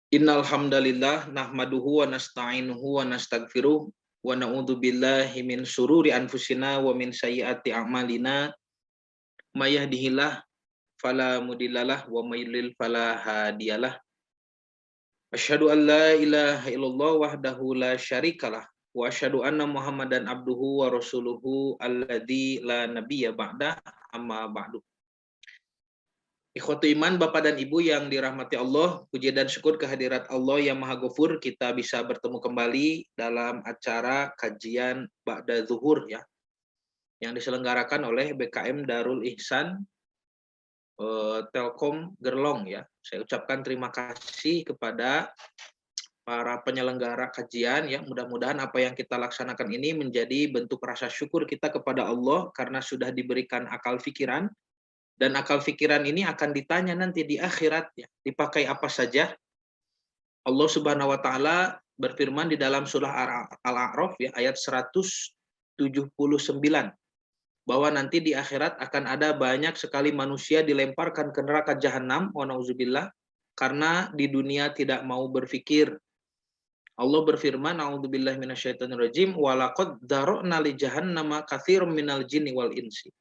Innal hamdalillah nahmaduhu wa nasta'inuhu wa nastaghfiruh wa na'udzu billahi min syururi anfusina wa min sayyiati a'malina may yahdihillahu fala mudhillalah wa may yudlil fala hadiyalah. Asyhadu an la ilaha illallah wahdahu la syarikalah wa asyhadu anna Muhammadan abduhu wa rasuluhu alladzi la nabiyya ba'dah amma ba'du. Ikhwatu iman, Bapak dan Ibu yang dirahmati Allah, puji dan syukur kehadirat Allah yang Maha Ghafur, kita bisa bertemu kembali dalam acara kajian Ba'da Zuhur ya, yang diselenggarakan oleh BKM Darul Ihsan Telkom Gerlong ya. Saya ucapkan terima kasih kepada para penyelenggara kajian ya. Mudah-mudahan apa yang kita laksanakan ini menjadi bentuk rasa syukur kita kepada Allah karena sudah diberikan akal pikiran. Dan akal pikiran ini akan ditanya nanti di akhirat ya, dipakai apa saja. Allah Subhanahu wa taala berfirman di dalam surah Al-A'raf ya ayat 179 bahwa nanti di akhirat akan ada banyak sekali manusia dilemparkan ke neraka jahanam wa nauzubillah karena di dunia tidak mau berpikir. Allah berfirman, a'udzubillahi minasyaitonirrajim, walaqad dzara'na li jahannama katsiran minal jinni wal insi.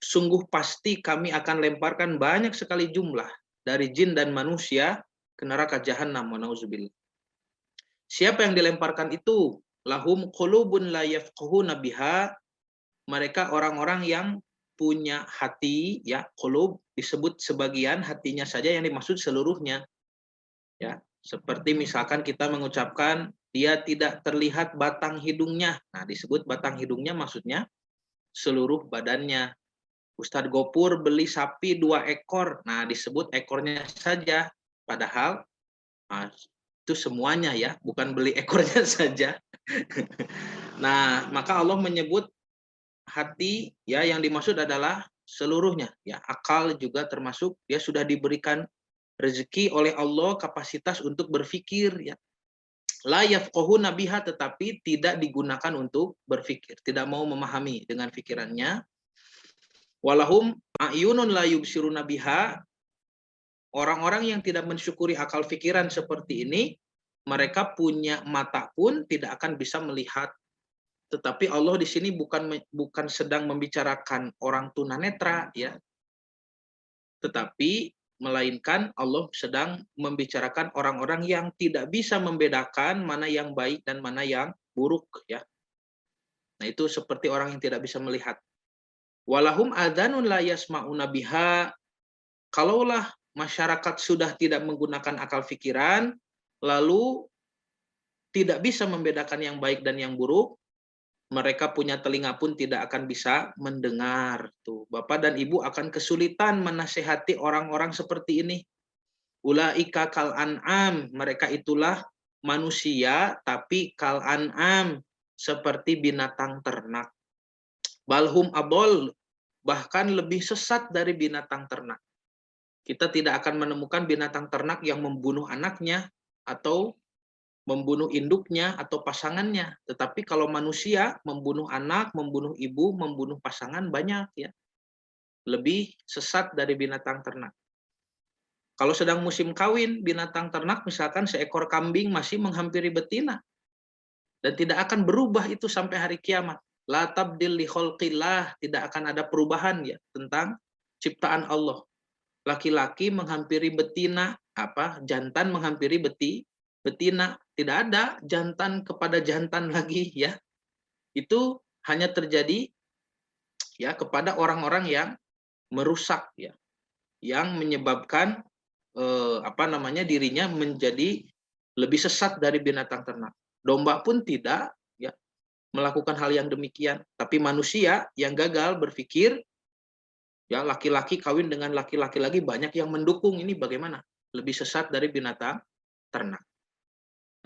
Sungguh pasti kami akan lemparkan banyak sekali jumlah dari jin dan manusia ke neraka jahanam wa nauzubillah. Siapa yang dilemparkan itu? Lahum qulubun la yafqahuna biha. Mereka orang-orang yang punya hati ya, qulub disebut sebagian, hatinya saja, yang dimaksud seluruhnya. Ya, seperti misalkan kita mengucapkan dia tidak terlihat batang hidungnya. Nah, disebut batang hidungnya maksudnya seluruh badannya. Ustadz Gopur beli sapi 2 ekor, nah disebut ekornya saja, padahal itu semuanya ya, bukan beli ekornya saja. Nah, maka Allah menyebut hati ya, yang dimaksud adalah seluruhnya ya, akal juga termasuk, dia sudah diberikan rezeki oleh Allah kapasitas untuk berpikir ya. La yafqahuna biha, tetapi tidak digunakan untuk berpikir, tidak mau memahami dengan pikirannya. Walahum a'yunun la yubsiruna biha. Orang-orang yang tidak mensyukuri akal pikiran seperti ini, mereka punya mata pun tidak akan bisa melihat. Tetapi Allah di sini bukan sedang membicarakan orang tunanetra ya. Tetapi melainkan Allah sedang membicarakan orang-orang yang tidak bisa membedakan mana yang baik dan mana yang buruk ya. Nah, itu seperti orang yang tidak bisa melihat. Walahum adzanun la yasma'una biha. Kalaulah masyarakat sudah tidak menggunakan akal pikiran, lalu tidak bisa membedakan yang baik dan yang buruk, mereka punya telinga pun tidak akan bisa mendengar. Tuh, Bapak dan Ibu akan kesulitan menasehati orang-orang seperti ini. Ulaika kal an'am, mereka itulah manusia tapi kal an'am, seperti binatang ternak. Balhum abol, bahkan lebih sesat dari binatang ternak. Kita tidak akan menemukan binatang ternak yang membunuh anaknya atau membunuh induknya atau pasangannya. Tetapi kalau manusia membunuh anak, membunuh ibu, membunuh pasangan, banyak ya. Lebih sesat dari binatang ternak. Kalau sedang musim kawin, binatang ternak misalkan seekor kambing masih menghampiri betina. Dan tidak akan berubah itu sampai hari kiamat. La tabdil li khalqillah, tidak akan ada perubahan ya tentang ciptaan Allah. Laki-laki menghampiri betina, jantan menghampiri betina, tidak ada jantan kepada jantan lagi ya. Itu hanya terjadi ya kepada orang-orang yang merusak ya, yang menyebabkan dirinya menjadi lebih sesat dari binatang ternak. Domba pun tidak ya melakukan hal yang demikian, tapi manusia yang gagal berpikir ya, laki-laki kawin dengan laki-laki lagi, banyak yang mendukung, ini bagaimana? Lebih sesat dari binatang ternak.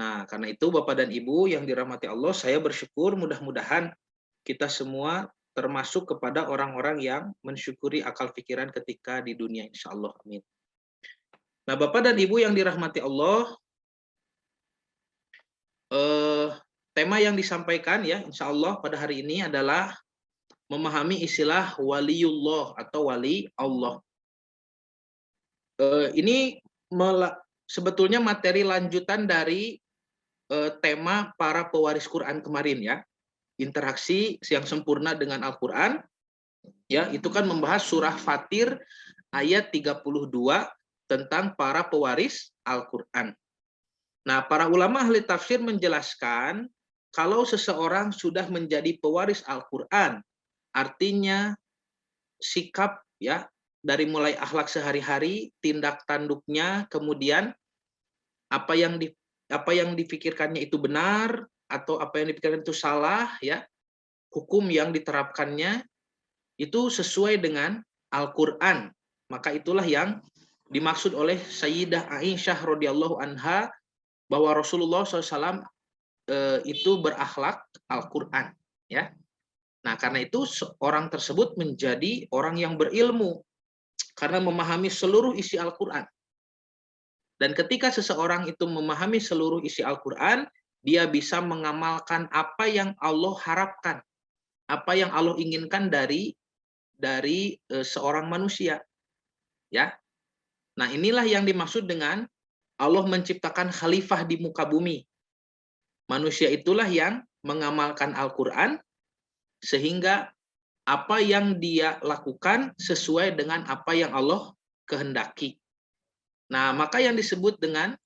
Nah, karena itu Bapak dan Ibu yang dirahmati Allah, saya bersyukur mudah-mudahan kita semua termasuk kepada orang-orang yang mensyukuri akal pikiran ketika di dunia, insya Allah. Amin. Nah, Bapak dan Ibu yang dirahmati Allah, tema yang disampaikan ya, insya Allah pada hari ini adalah memahami istilah waliullah atau wali Allah. Ini sebetulnya materi lanjutan dari tema para pewaris Quran kemarin ya. Interaksi yang sempurna dengan Al-Quran, ya, itu kan membahas surah Fatir ayat 32 tentang para pewaris Al-Quran. Nah, para ulama ahli tafsir menjelaskan kalau seseorang sudah menjadi pewaris Al-Quran, artinya sikap ya dari mulai akhlak sehari-hari, tindak tanduknya, kemudian apa yang di apa yang dipikirkannya itu benar atau apa yang dipikirkan itu salah ya, hukum yang diterapkannya itu sesuai dengan Al-Qur'an. Maka itulah yang dimaksud oleh Sayyidah Aisyah radhiyallahu anha bahwa Rasulullah SAW itu berakhlak Al-Qur'an ya. Nah, karena itu orang tersebut menjadi orang yang berilmu karena memahami seluruh isi Al-Qur'an. Dan ketika seseorang itu memahami seluruh isi Al-Quran, dia bisa mengamalkan apa yang Allah harapkan, apa yang Allah inginkan dari seorang manusia. Ya, nah inilah yang dimaksud dengan Allah menciptakan khalifah di muka bumi. Manusia itulah yang mengamalkan Al-Quran sehingga apa yang dia lakukan sesuai dengan apa yang Allah kehendaki. Nah, maka yang disebut dengan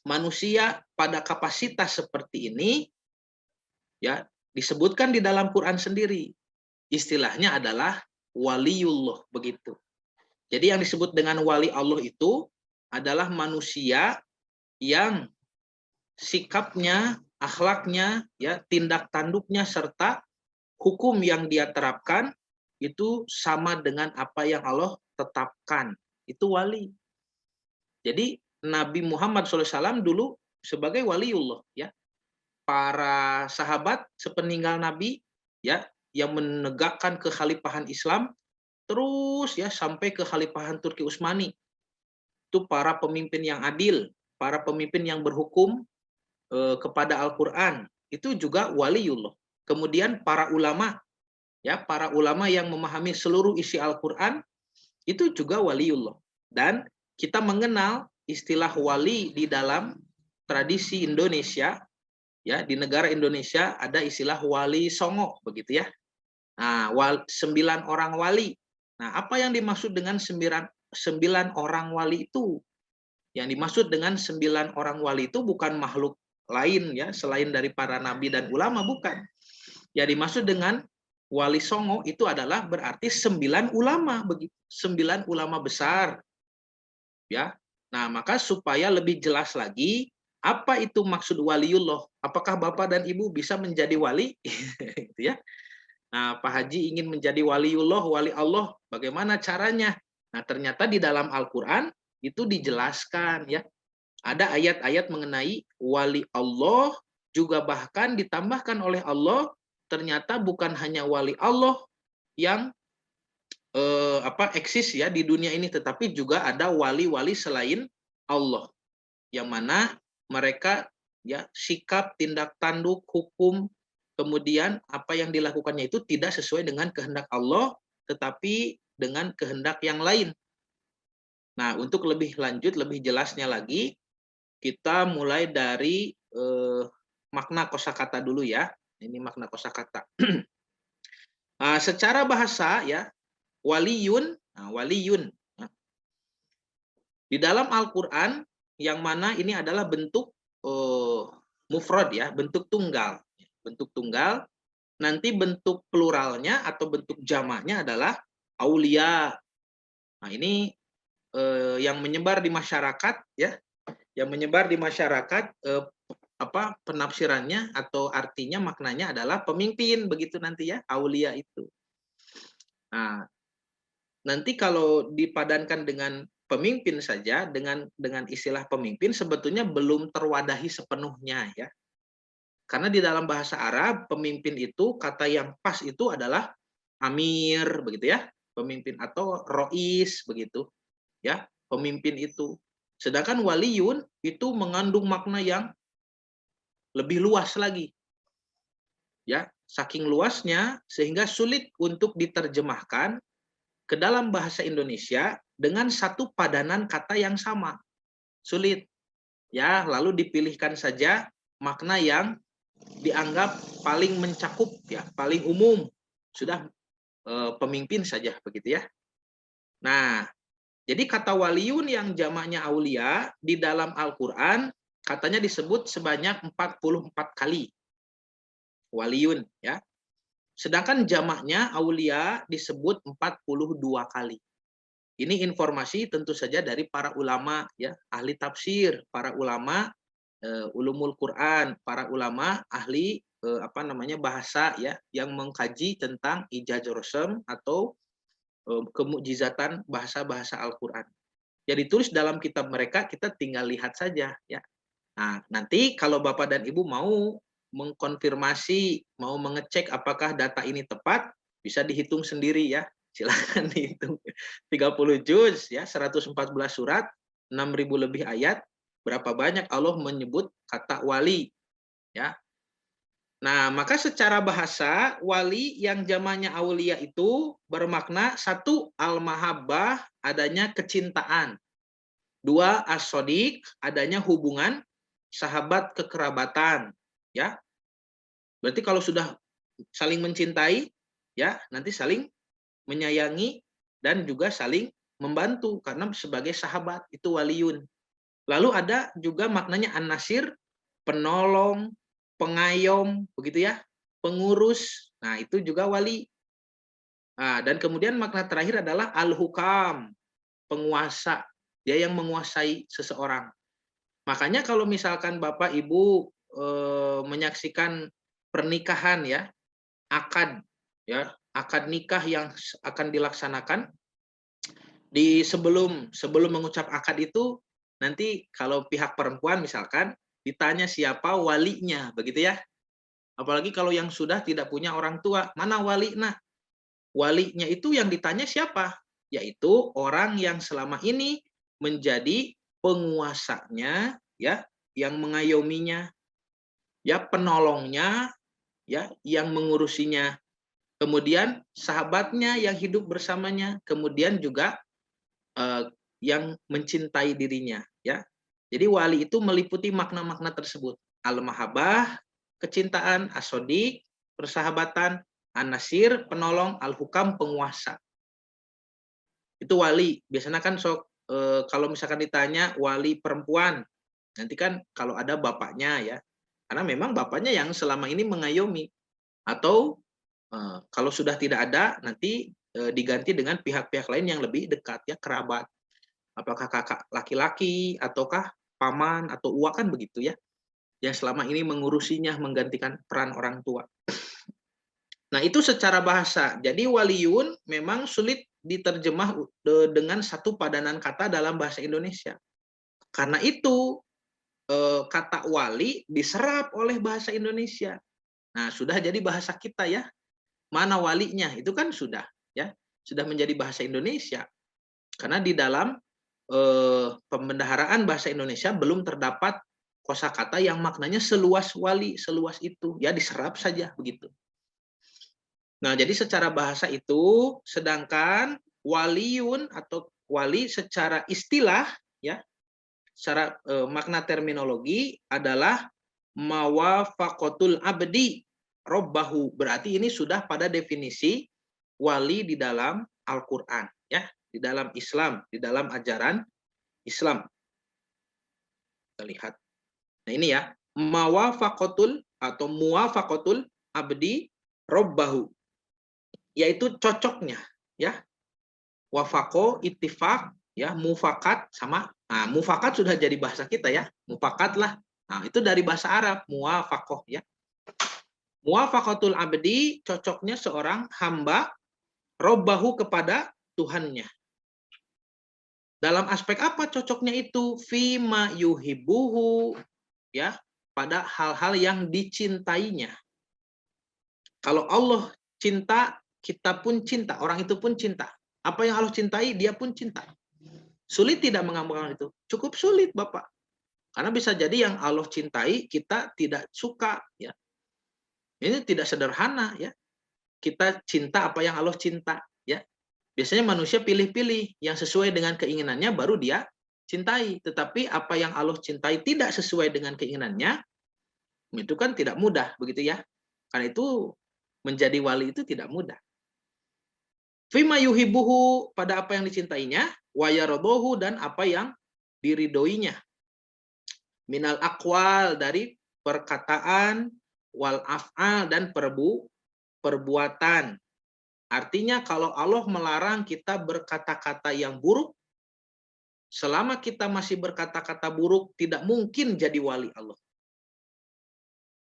manusia pada kapasitas seperti ini ya disebutkan di dalam Quran sendiri. Istilahnya adalah waliullah begitu. Jadi yang disebut dengan wali Allah itu adalah manusia yang sikapnya, akhlaknya, ya, tindak tanduknya serta hukum yang dia terapkan itu sama dengan apa yang Allah tetapkan. Itu wali. Jadi Nabi Muhammad SAW dulu sebagai waliullah ya. Para sahabat sepeninggal Nabi ya yang menegakkan kekhalifahan Islam terus ya sampai kekhalifahan Turki Utsmani. Itu para pemimpin yang adil, para pemimpin yang berhukum kepada Al-Qur'an, itu juga waliullah. Kemudian para ulama ya, para ulama yang memahami seluruh isi Al-Qur'an itu juga waliullah. Dan kita mengenal istilah wali di dalam tradisi Indonesia ya, di negara Indonesia ada istilah wali songo begitu ya. Nah, 9 orang wali. Nah, apa yang dimaksud dengan 9 orang wali itu? Yang dimaksud dengan 9 orang wali itu bukan makhluk lain ya selain dari para nabi dan ulama, bukan. Yang dimaksud dengan wali songo itu adalah berarti 9 ulama begitu. 9 ulama besar. Ya. Nah, maka supaya lebih jelas lagi apa itu maksud waliullah? Apakah Bapak dan Ibu bisa menjadi wali? Gitu ya. Nah, Pak Haji ingin menjadi waliullah, wali Allah, bagaimana caranya? Nah, ternyata di dalam Al-Qur'an itu dijelaskan ya. Ada ayat-ayat mengenai wali Allah, juga bahkan ditambahkan oleh Allah, ternyata bukan hanya wali Allah yang eksis ya di dunia ini, tetapi juga ada wali-wali selain Allah yang mana mereka ya sikap, tindak tanduk, hukum, kemudian apa yang dilakukannya itu tidak sesuai dengan kehendak Allah tetapi dengan kehendak yang lain. Nah, untuk lebih lanjut, lebih jelasnya lagi, kita mulai dari makna kosakata dulu ya. Ini makna kosakata. Secara bahasa ya, waliyun, waliyun. Di dalam Al-Qur'an yang mana ini adalah bentuk mufrad ya, bentuk tunggal. Bentuk tunggal, nanti bentuk pluralnya atau bentuk jamaknya adalah aulia. Nah, ini yang menyebar di masyarakat ya, yang menyebar di masyarakat penafsirannya atau artinya maknanya adalah pemimpin begitu nanti ya, aulia itu. Nah, nanti kalau dipadankan dengan pemimpin saja, dengan istilah pemimpin sebetulnya belum terwadahi sepenuhnya ya. Karena di dalam bahasa Arab pemimpin itu kata yang pas itu adalah amir begitu ya, pemimpin atau rois begitu ya, pemimpin itu. Sedangkan waliyun itu mengandung makna yang lebih luas lagi. Ya, saking luasnya sehingga sulit untuk diterjemahkan ke dalam bahasa Indonesia dengan satu padanan kata yang sama. sulit. Ya, lalu dipilihkan saja makna yang dianggap paling mencakup ya, paling umum. Sudah pemimpin saja begitu ya. Nah, jadi kata waliyun yang jamaknya aulia di dalam Al-Qur'an katanya disebut sebanyak 44 kali. Waliyun ya. Sedangkan jamaknya aulia disebut 42 kali. Ini informasi tentu saja dari para ulama ya, ahli tafsir, para ulama ulumul Quran, para ulama ahli bahasa ya yang mengkaji tentang ijaz rasam atau kemukjizatan bahasa-bahasa Al-Qur'an. Jadi ditulis dalam kitab mereka, kita tinggal lihat saja ya. Nah, nanti kalau Bapak dan Ibu mau mengkonfirmasi, mau mengecek apakah data ini tepat, bisa dihitung sendiri ya. Silakan dihitung. 30 juz ya, 114 surat, 6.000 lebih ayat, berapa banyak Allah menyebut kata wali ya. Nah, maka secara bahasa wali yang zamannya aulia itu bermakna satu al-mahabbah, adanya kecintaan. Dua as-sodiq, adanya hubungan sahabat kekerabatan, ya. Berarti kalau sudah saling mencintai, ya, nanti saling menyayangi dan juga saling membantu karena sebagai sahabat itu waliyun. Lalu ada juga maknanya an-nasir, penolong, pengayom, begitu ya, pengurus. Nah, itu juga wali. Nah, dan kemudian makna terakhir adalah al-hukam, penguasa. Dia yang menguasai seseorang. Makanya kalau misalkan Bapak Ibu menyaksikan pernikahan ya, akad ya, akad nikah yang akan dilaksanakan di sebelum mengucap akad itu nanti kalau pihak perempuan misalkan ditanya siapa walinya, begitu ya. Apalagi kalau yang sudah tidak punya orang tua, mana walinya? Walinya itu yang ditanya siapa? Yaitu orang yang selama ini menjadi penguasanya ya, yang mengayominya, ya penolongnya, ya yang mengurusinya. Kemudian sahabatnya yang hidup bersamanya, kemudian juga yang mencintai dirinya, ya. Jadi wali itu meliputi makna-makna tersebut. Al-mahabbah, kecintaan, as-sodiq, persahabatan, an-nasir, penolong, al-hukam, penguasa. Itu wali. Biasanya kan kalau misalkan ditanya wali perempuan, nanti kan kalau ada bapaknya ya. Karena memang bapaknya yang selama ini mengayomi. Atau kalau sudah tidak ada, nanti diganti dengan pihak-pihak lain yang lebih dekat ya, kerabat. Apakah kakak laki-laki ataukah paman atau uak kan begitu ya. Yang selama ini mengurusinya, menggantikan peran orang tua. Nah, itu secara bahasa. Jadi waliyun memang sulit diterjemah dengan satu padanan kata dalam bahasa Indonesia. Karena itu kata wali diserap oleh bahasa Indonesia. Nah, sudah jadi bahasa kita ya. Mana walinya? Itu kan sudah ya, sudah menjadi bahasa Indonesia. Karena di dalam pembendaharaan bahasa Indonesia belum terdapat kosakata yang maknanya seluas wali, seluas itu. Ya diserap saja begitu. Nah, jadi secara bahasa itu, sedangkan waliyun atau wali secara istilah ya, secara makna terminologi adalah mawafaqatul abdi robbahu. Berarti ini sudah pada definisi wali di dalam Al-Qur'an ya, di dalam Islam, di dalam ajaran Islam. Kita lihat. Nah, ini ya, mawafaqatul atau muwafaqatul abdi robbahu, yaitu cocoknya ya. Wafaqo, ittifaq ya, mufakat sama. Nah, mufakat sudah jadi bahasa kita ya. Mufakat lah. Nah, itu dari bahasa Arab, muwafaqoh ya. Muwafaqatul abdi, cocoknya seorang hamba robbahu kepada Tuhannya. Dalam aspek apa cocoknya itu? Fima yuhibuhu ya, pada hal-hal yang dicintainya. Kalau Allah cinta, kita pun cinta, orang itu pun cinta. Apa yang Allah cintai, dia pun cinta. Sulit tidak mengamalkan itu? Cukup sulit, Bapak. Karena bisa jadi yang Allah cintai, kita tidak suka. Ya. Ini tidak sederhana. Ya. Kita cinta apa yang Allah cinta. Ya. Biasanya manusia pilih-pilih yang sesuai dengan keinginannya, baru dia cintai. Tetapi apa yang Allah cintai tidak sesuai dengan keinginannya, itu kan tidak mudah, begitu ya. Karena itu menjadi wali itu tidak mudah. Fima yuhibbuhu, pada apa yang dicintainya, wa yardohu, dan apa yang diridoinya. Minal aqwal, dari perkataan, wal af'al, dan perbuatan. Artinya kalau Allah melarang kita berkata-kata yang buruk, selama kita masih berkata-kata buruk, tidak mungkin jadi wali Allah.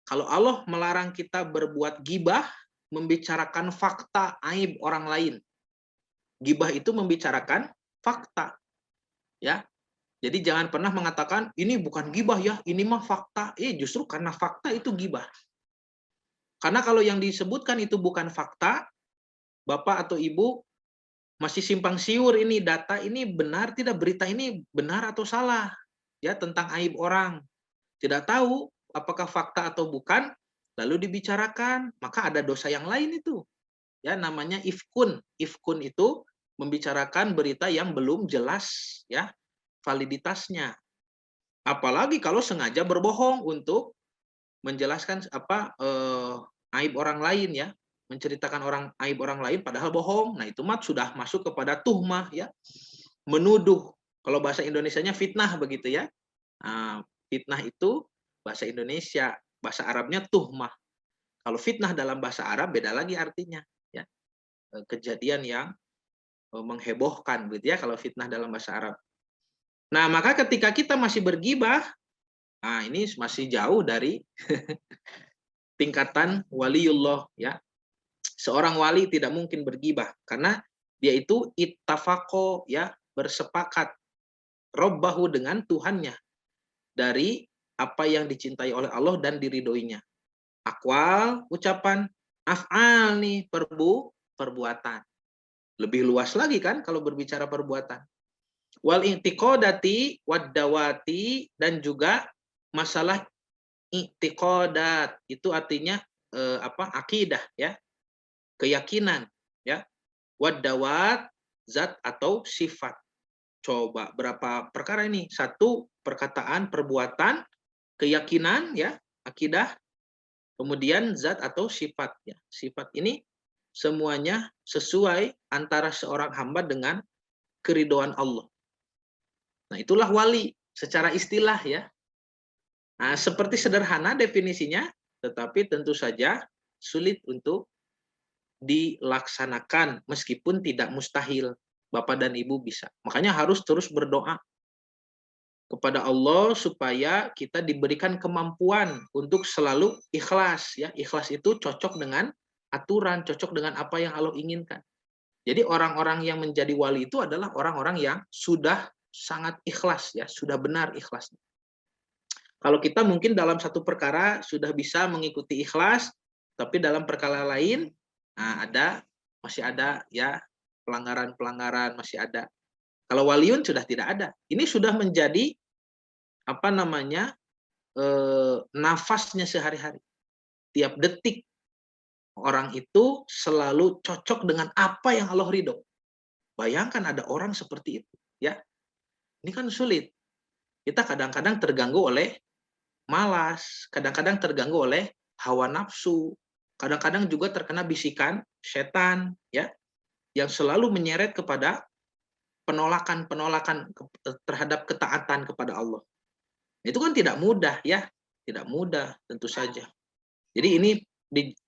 Kalau Allah melarang kita berbuat gibah, membicarakan fakta aib orang lain. Gibah itu membicarakan fakta, ya. Jadi jangan pernah mengatakan ini bukan gibah ya, ini mah fakta. Justru karena fakta itu gibah. Karena kalau yang disebutkan itu bukan fakta, Bapak atau Ibu masih simpang siur, ini data ini benar tidak, berita ini benar atau salah, ya, tentang aib orang. Tidak tahu apakah fakta atau bukan, lalu dibicarakan, maka ada dosa yang lain itu. Ya, namanya ifkun. Ifkun itu membicarakan berita yang belum jelas, ya, validitasnya. Apalagi kalau sengaja berbohong untuk menjelaskan aib orang lain, ya, menceritakan aib orang lain padahal bohong. Nah, itu mah sudah masuk kepada tuhmah, ya, menuduh. Kalau bahasa Indonesianya fitnah, begitu ya. Nah, fitnah itu bahasa Indonesia, bahasa Arabnya tuhmah. Kalau fitnah dalam bahasa Arab beda lagi artinya, ya. Kejadian yang menghebohkan, gitu ya, kalau fitnah dalam bahasa Arab. Nah, maka ketika kita masih bergibah, nah ini masih jauh dari tingkatan waliullah, ya. Seorang wali tidak mungkin bergibah karena dia itu ittafaqo, ya, bersepakat robbahu, dengan Tuhannya, dari apa yang dicintai oleh Allah dan diridhoinya. Akwal, ucapan, af'al nih, perbuatan. Lebih luas lagi kan kalau berbicara perbuatan. Wal i'tiqadati wad dawati, dan juga masalah i'tiqadat, itu artinya akidah, ya, keyakinan, ya. Wad dawat, zat atau sifat. Coba berapa perkara ini? Satu, perkataan, perbuatan, keyakinan, ya, akidah, kemudian zat atau sifat, ya. Sifat ini semuanya sesuai antara seorang hamba dengan keridhaan Allah. Nah, itulah wali secara istilah, ya. Nah, seperti sederhana definisinya, tetapi tentu saja sulit untuk dilaksanakan meskipun tidak mustahil. Bapak dan Ibu bisa. Makanya harus terus berdoa kepada Allah supaya kita diberikan kemampuan untuk selalu ikhlas, ya. Ikhlas itu cocok dengan aturan, cocok dengan apa yang Allah inginkan. Jadi orang-orang yang menjadi wali itu adalah orang-orang yang sudah sangat ikhlas, ya, sudah benar ikhlasnya. Kalau kita mungkin dalam satu perkara sudah bisa mengikuti ikhlas, tapi dalam perkara lain masih ada, ya, pelanggaran-pelanggaran, masih ada. Kalau waliun sudah tidak ada. Ini sudah menjadi nafasnya sehari-hari. Tiap detik orang itu selalu cocok dengan apa yang Allah ridho. Bayangkan ada orang seperti itu, ya. Ini kan sulit. Kita kadang-kadang terganggu oleh malas, kadang-kadang terganggu oleh hawa nafsu, kadang-kadang juga terkena bisikan setan, ya, yang selalu menyeret kepada penolakan terhadap ketaatan kepada Allah. Itu kan tidak mudah, ya, tidak mudah tentu saja. Jadi ini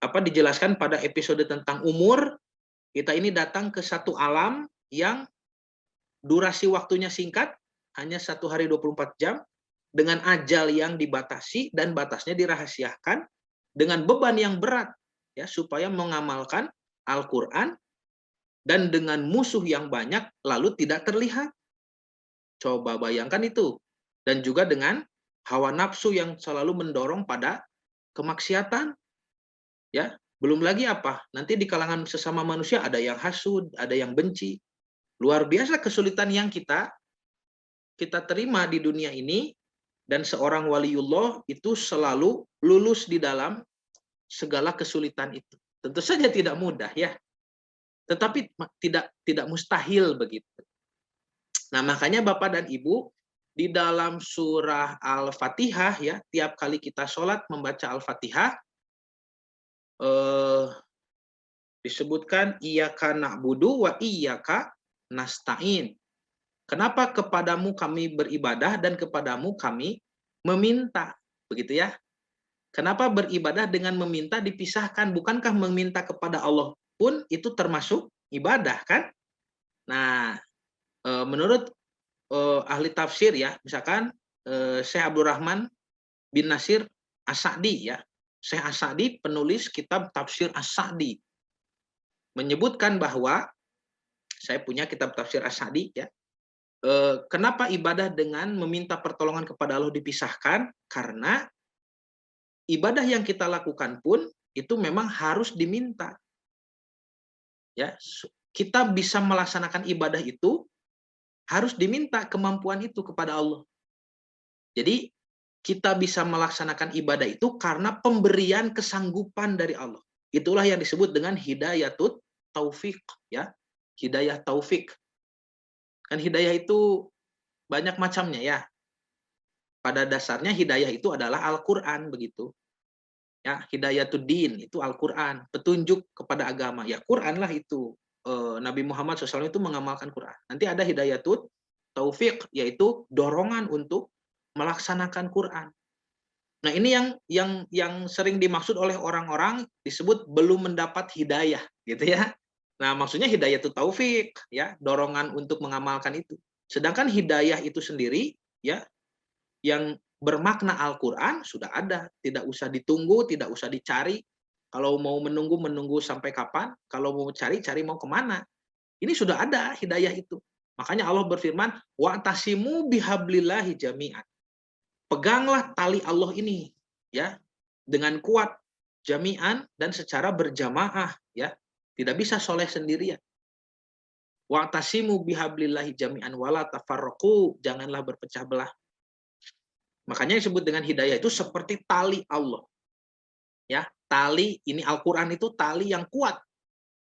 dijelaskan pada episode tentang umur. Kita ini datang ke satu alam yang durasi waktunya singkat, hanya 1 hari 24 jam, dengan ajal yang dibatasi dan batasnya dirahasiakan, dengan beban yang berat, ya, supaya mengamalkan Al-Quran, dan dengan musuh yang banyak lalu tidak terlihat. Coba bayangkan itu. Dan juga dengan hawa nafsu yang selalu mendorong pada kemaksiatan, ya. Belum lagi nanti di kalangan sesama manusia ada yang hasud, ada yang benci. Luar biasa kesulitan yang kita terima di dunia ini, dan seorang waliullah itu selalu lulus di dalam segala kesulitan itu. Tentu saja tidak mudah, ya. Tetapi tidak mustahil begitu. Nah, makanya Bapak dan Ibu, di dalam surah Al-Fatihah ya, tiap kali kita sholat membaca Al-Fatihah eh, disebutkan iyyaka na'budu wa iyyaka nasta'in. Kenapa kepadamu kami beribadah dan kepadamu kami meminta, begitu ya? Kenapa beribadah dengan meminta dipisahkan? Bukankah meminta kepada Allah pun itu termasuk ibadah kan? Nah, menurut ahli tafsir ya, misalkan Syekh Abdul Rahman bin Nasir As-Sa'di ya. Syekh As-Sa'di penulis kitab Tafsir As-Sa'di menyebutkan bahwa saya punya kitab Tafsir As-Sa'di ya. Kenapa ibadah dengan meminta pertolongan kepada Allah dipisahkan? Karena ibadah yang kita lakukan pun itu memang harus diminta. Ya, kita bisa melaksanakan ibadah itu harus diminta kemampuan itu kepada Allah. Jadi kita bisa melaksanakan ibadah itu karena pemberian kesanggupan dari Allah. Itulah yang disebut dengan hidayatut taufik ya. Hidayah taufik. Kan hidayah itu banyak macamnya ya. Pada dasarnya hidayah itu adalah Al-Qur'an begitu. Ya, hidayatuddin itu Al-Qur'an, petunjuk kepada agama. Ya, Qur'an lah itu. Nabi Muhammad SAW itu mengamalkan Qur'an. Nanti ada hidayatut taufik yaitu dorongan untuk melaksanakan Qur'an. Nah, ini yang sering dimaksud oleh orang-orang disebut belum mendapat hidayah, gitu ya. Nah, maksudnya hidayah itu taufik, ya, dorongan untuk mengamalkan itu. Sedangkan hidayah itu sendiri, ya, yang bermakna Al-Qur'an sudah ada, tidak usah ditunggu, tidak usah dicari. Kalau mau menunggu, menunggu sampai kapan? Kalau mau cari, cari mau kemana? Ini sudah ada hidayah itu. Makanya Allah berfirman, wa'tasimu bihablillahi jami'an. Peganglah tali Allah ini ya dengan kuat jami'an dan secara berjamaah ya. Tidak bisa soleh sendirian. Wa'tasimu bihablillahi jami'an wala tafarraqu, janganlah berpecah belah. Makanya disebut dengan hidayah itu seperti tali Allah. Ya, tali ini Al-Qur'an itu tali yang kuat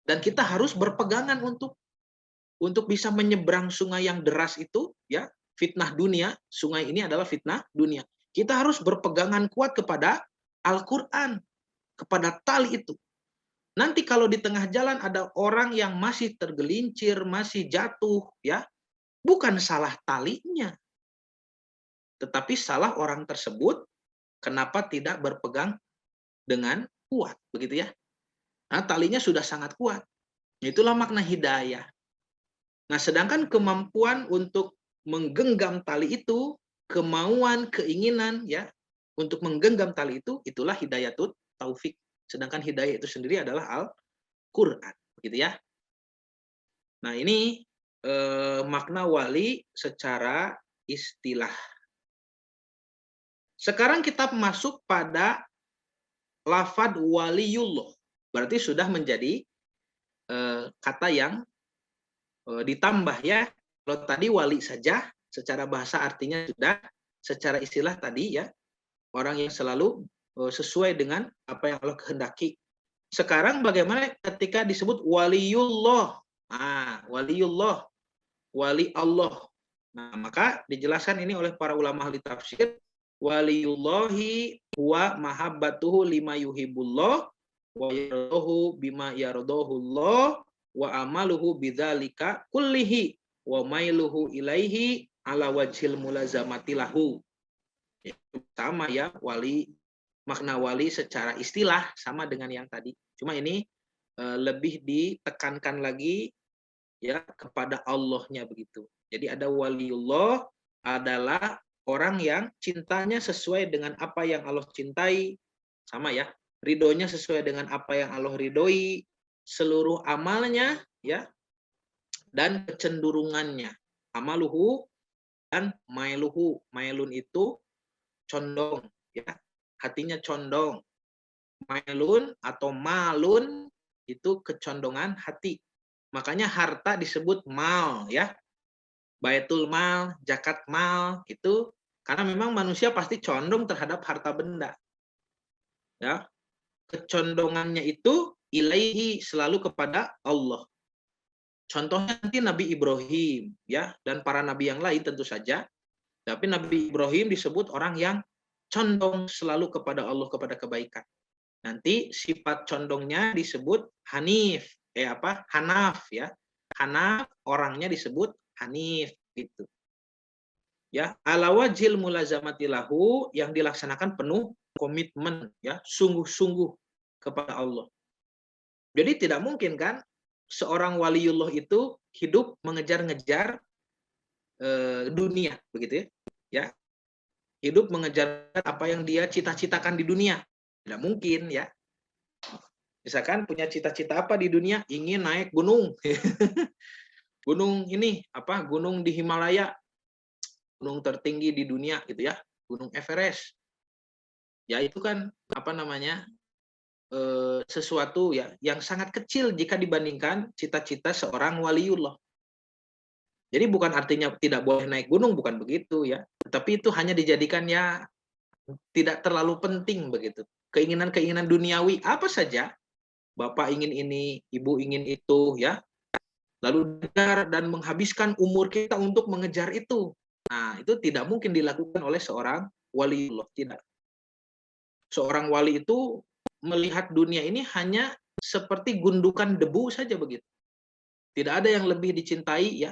dan kita harus berpegangan untuk bisa menyeberang sungai yang deras itu ya. Fitnah dunia, sungai ini adalah fitnah dunia. Kita harus berpegangan kuat kepada Al-Qur'an, kepada tali itu. Nanti kalau di tengah jalan ada orang yang masih tergelincir, masih jatuh, ya, bukan salah talinya, tetapi salah orang tersebut kenapa tidak berpegang dengan kuat, begitu ya. Nah, talinya sudah sangat kuat. Itulah makna hidayah. Nah, sedangkan kemampuan untuk menggenggam tali itu, kemauan, keinginan ya untuk menggenggam tali itu, itulah hidayatut taufik. Sedangkan hidayah itu sendiri adalah Al-Qur'an, begitu ya. Nah, ini makna wali secara istilah. Sekarang kita masuk pada lafad waliyullah. Berarti sudah menjadi kata yang ditambah ya. Kalau tadi wali saja, secara bahasa artinya sudah, secara istilah tadi ya, orang yang selalu sesuai dengan apa yang Allah kehendaki. Sekarang bagaimana ketika disebut waliyullah? Nah, waliyullah, wali Allah. Nah, maka dijelaskan ini oleh para ulama ahli tafsir, waliyullahi huwa mahabbatuhu lima yuhibbullah wa yardahu bima yardahullah wa amaluhu bidzalika kullihi wa mailuhu ilaihi ala wajhil mulazamati lahu. Itu sama ya, wali, makna wali secara istilah sama dengan yang tadi. Cuma ini lebih ditekankan lagi ya kepada Allahnya begitu. Jadi ada waliullah adalah orang yang cintanya sesuai dengan apa yang Allah cintai, sama ya, ridhonya sesuai dengan apa yang Allah ridhoi, seluruh amalnya ya dan kecenderungannya, amaluhu dan mailuhu. Mailun itu condong ya, hatinya condong. Mailun atau malun itu kecondongan hati. Makanya harta disebut mal ya. Baitul mal, zakat mal itu karena memang manusia pasti condong terhadap harta benda. Ya. Kecondongannya itu ilaihi, selalu kepada Allah. Contohnya nanti Nabi Ibrahim ya dan para nabi yang lain tentu saja Tapi Nabi Ibrahim disebut orang yang condong selalu kepada Allah, kepada kebaikan. Nanti sifat condongnya disebut Hanif, Hanaf ya. Hanaf orangnya disebut Hanif gitu. Ya, ala wajil mulazamatilahu, yang dilaksanakan penuh komitmen ya, sungguh-sungguh kepada Allah. Jadi tidak mungkin kan seorang waliullah itu hidup mengejar-ngejar dunia begitu ya. Ya, hidup mengejar apa yang dia cita-citakan di dunia. Tidak mungkin ya. Misalkan punya cita-cita apa di dunia? Ingin naik gunung. Gunung ini gunung di Himalaya, gunung tertinggi di dunia gitu ya, Gunung Everest. Ya itu kan sesuatu ya yang sangat kecil jika dibandingkan cita-cita seorang waliullah. Jadi bukan artinya tidak boleh naik gunung, bukan begitu ya. Tetapi itu hanya dijadikan ya tidak terlalu penting begitu. Keinginan-keinginan duniawi apa saja, bapak ingin ini, ibu ingin itu ya. Lalu dengar dan menghabiskan umur kita untuk mengejar itu. Nah, itu tidak mungkin dilakukan oleh seorang waliullah, tidak. Seorang wali itu melihat dunia ini hanya seperti gundukan debu saja begitu. Tidak ada yang lebih dicintai ya.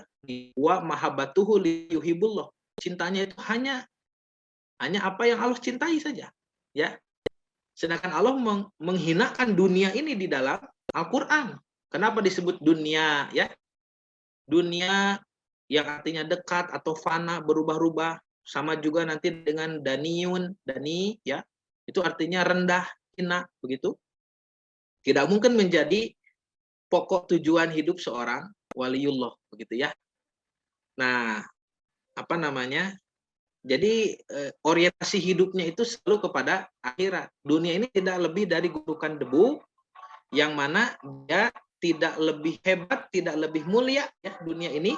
Wa mahabbatuhu liyuhibbullah. Cintanya itu hanya apa yang Allah cintai saja, ya. Sedangkan Allah menghinakan dunia ini di dalam Al-Qur'an. Kenapa disebut dunia ya? Dunia yang artinya dekat atau fana, berubah-ubah, sama juga nanti dengan dani ya. Itu artinya rendah, hina begitu. Tidak mungkin menjadi pokok tujuan hidup seorang waliullah begitu ya. Nah, jadi orientasi hidupnya itu selalu kepada akhirat. Dunia ini tidak lebih dari gundukan debu, yang mana dia tidak lebih hebat, tidak lebih mulia ya dunia ini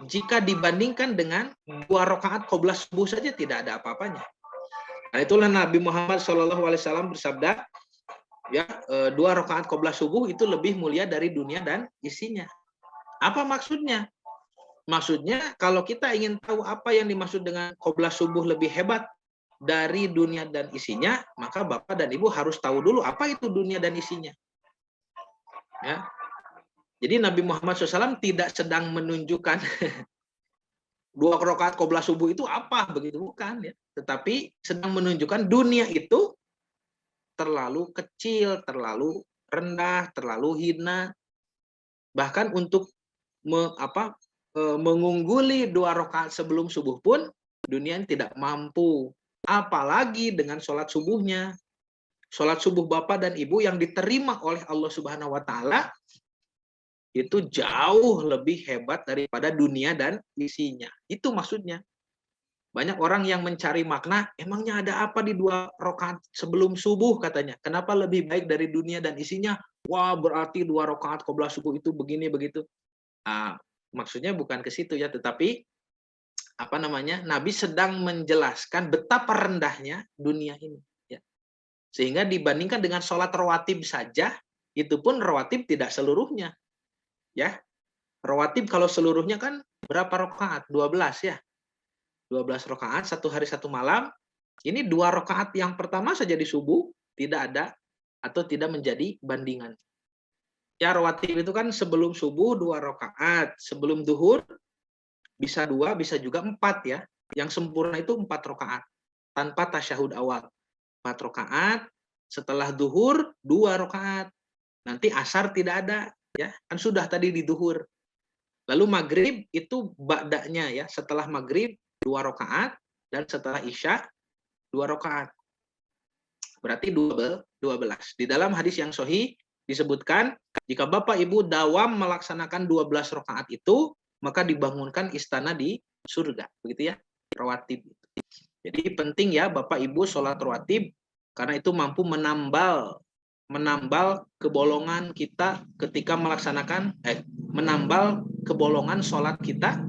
jika dibandingkan dengan 2 rakaat qobliyah subuh saja tidak ada apa-apanya. Nah, itulah Nabi Muhammad SAW bersabda, ya 2 rakaat qobliyah subuh itu lebih mulia dari dunia dan isinya. Apa maksudnya? Maksudnya kalau kita ingin tahu apa yang dimaksud dengan qobliyah subuh lebih hebat dari dunia dan isinya, maka Bapak dan Ibu harus tahu dulu apa itu dunia dan isinya. Ya. Jadi Nabi Muhammad SAW tidak sedang menunjukkan 2 rakaat qobliyah subuh itu apa, begitu bukan ya. Tetapi sedang menunjukkan dunia itu terlalu kecil, terlalu rendah, terlalu hina. Bahkan untuk mengungguli 2 rakaat sebelum subuh pun dunia tidak mampu. Apalagi dengan sholat subuhnya. Sholat subuh Bapak dan Ibu yang diterima oleh Allah Subhanahu wa Ta'ala itu jauh lebih hebat daripada dunia dan isinya. Itu maksudnya. Banyak orang yang mencari makna, emangnya ada apa di 2 rakaat sebelum subuh katanya. Kenapa lebih baik dari dunia dan isinya? Wah, berarti 2 rakaat qobliyah subuh itu begini begitu. Maksudnya bukan ke situ ya, tetapi Nabi sedang menjelaskan betapa rendahnya dunia ini ya. Sehingga dibandingkan dengan sholat rawatib saja, itu pun rawatib tidak seluruhnya. Ya. Rawatib kalau seluruhnya kan berapa rakaat? 12 ya. 12 rakaat 1 hari 1 malam. Ini 2 rakaat yang pertama saja di subuh tidak ada atau tidak menjadi bandingan. Ya, rawatib itu kan sebelum subuh 2 rakaat, sebelum duhur bisa 2, bisa juga 4 ya. Yang sempurna itu 4 rakaat tanpa tasyahud awal. 4 rakaat, setelah duhur 2 rakaat. Nanti asar tidak ada ya, kan sudah tadi di duhur. Lalu maghrib itu ba'danya ya, setelah maghrib 2 rakaat dan setelah isya 2 rakaat. Berarti 12. Di dalam hadis yang sahih disebutkan, jika Bapak Ibu dawam melaksanakan 12 rakaat itu, maka dibangunkan istana di surga, begitu ya, rawatib. Jadi penting ya Bapak Ibu sholat rawatib, karena itu mampu menambal kebolongan kita ketika menambal kebolongan sholat kita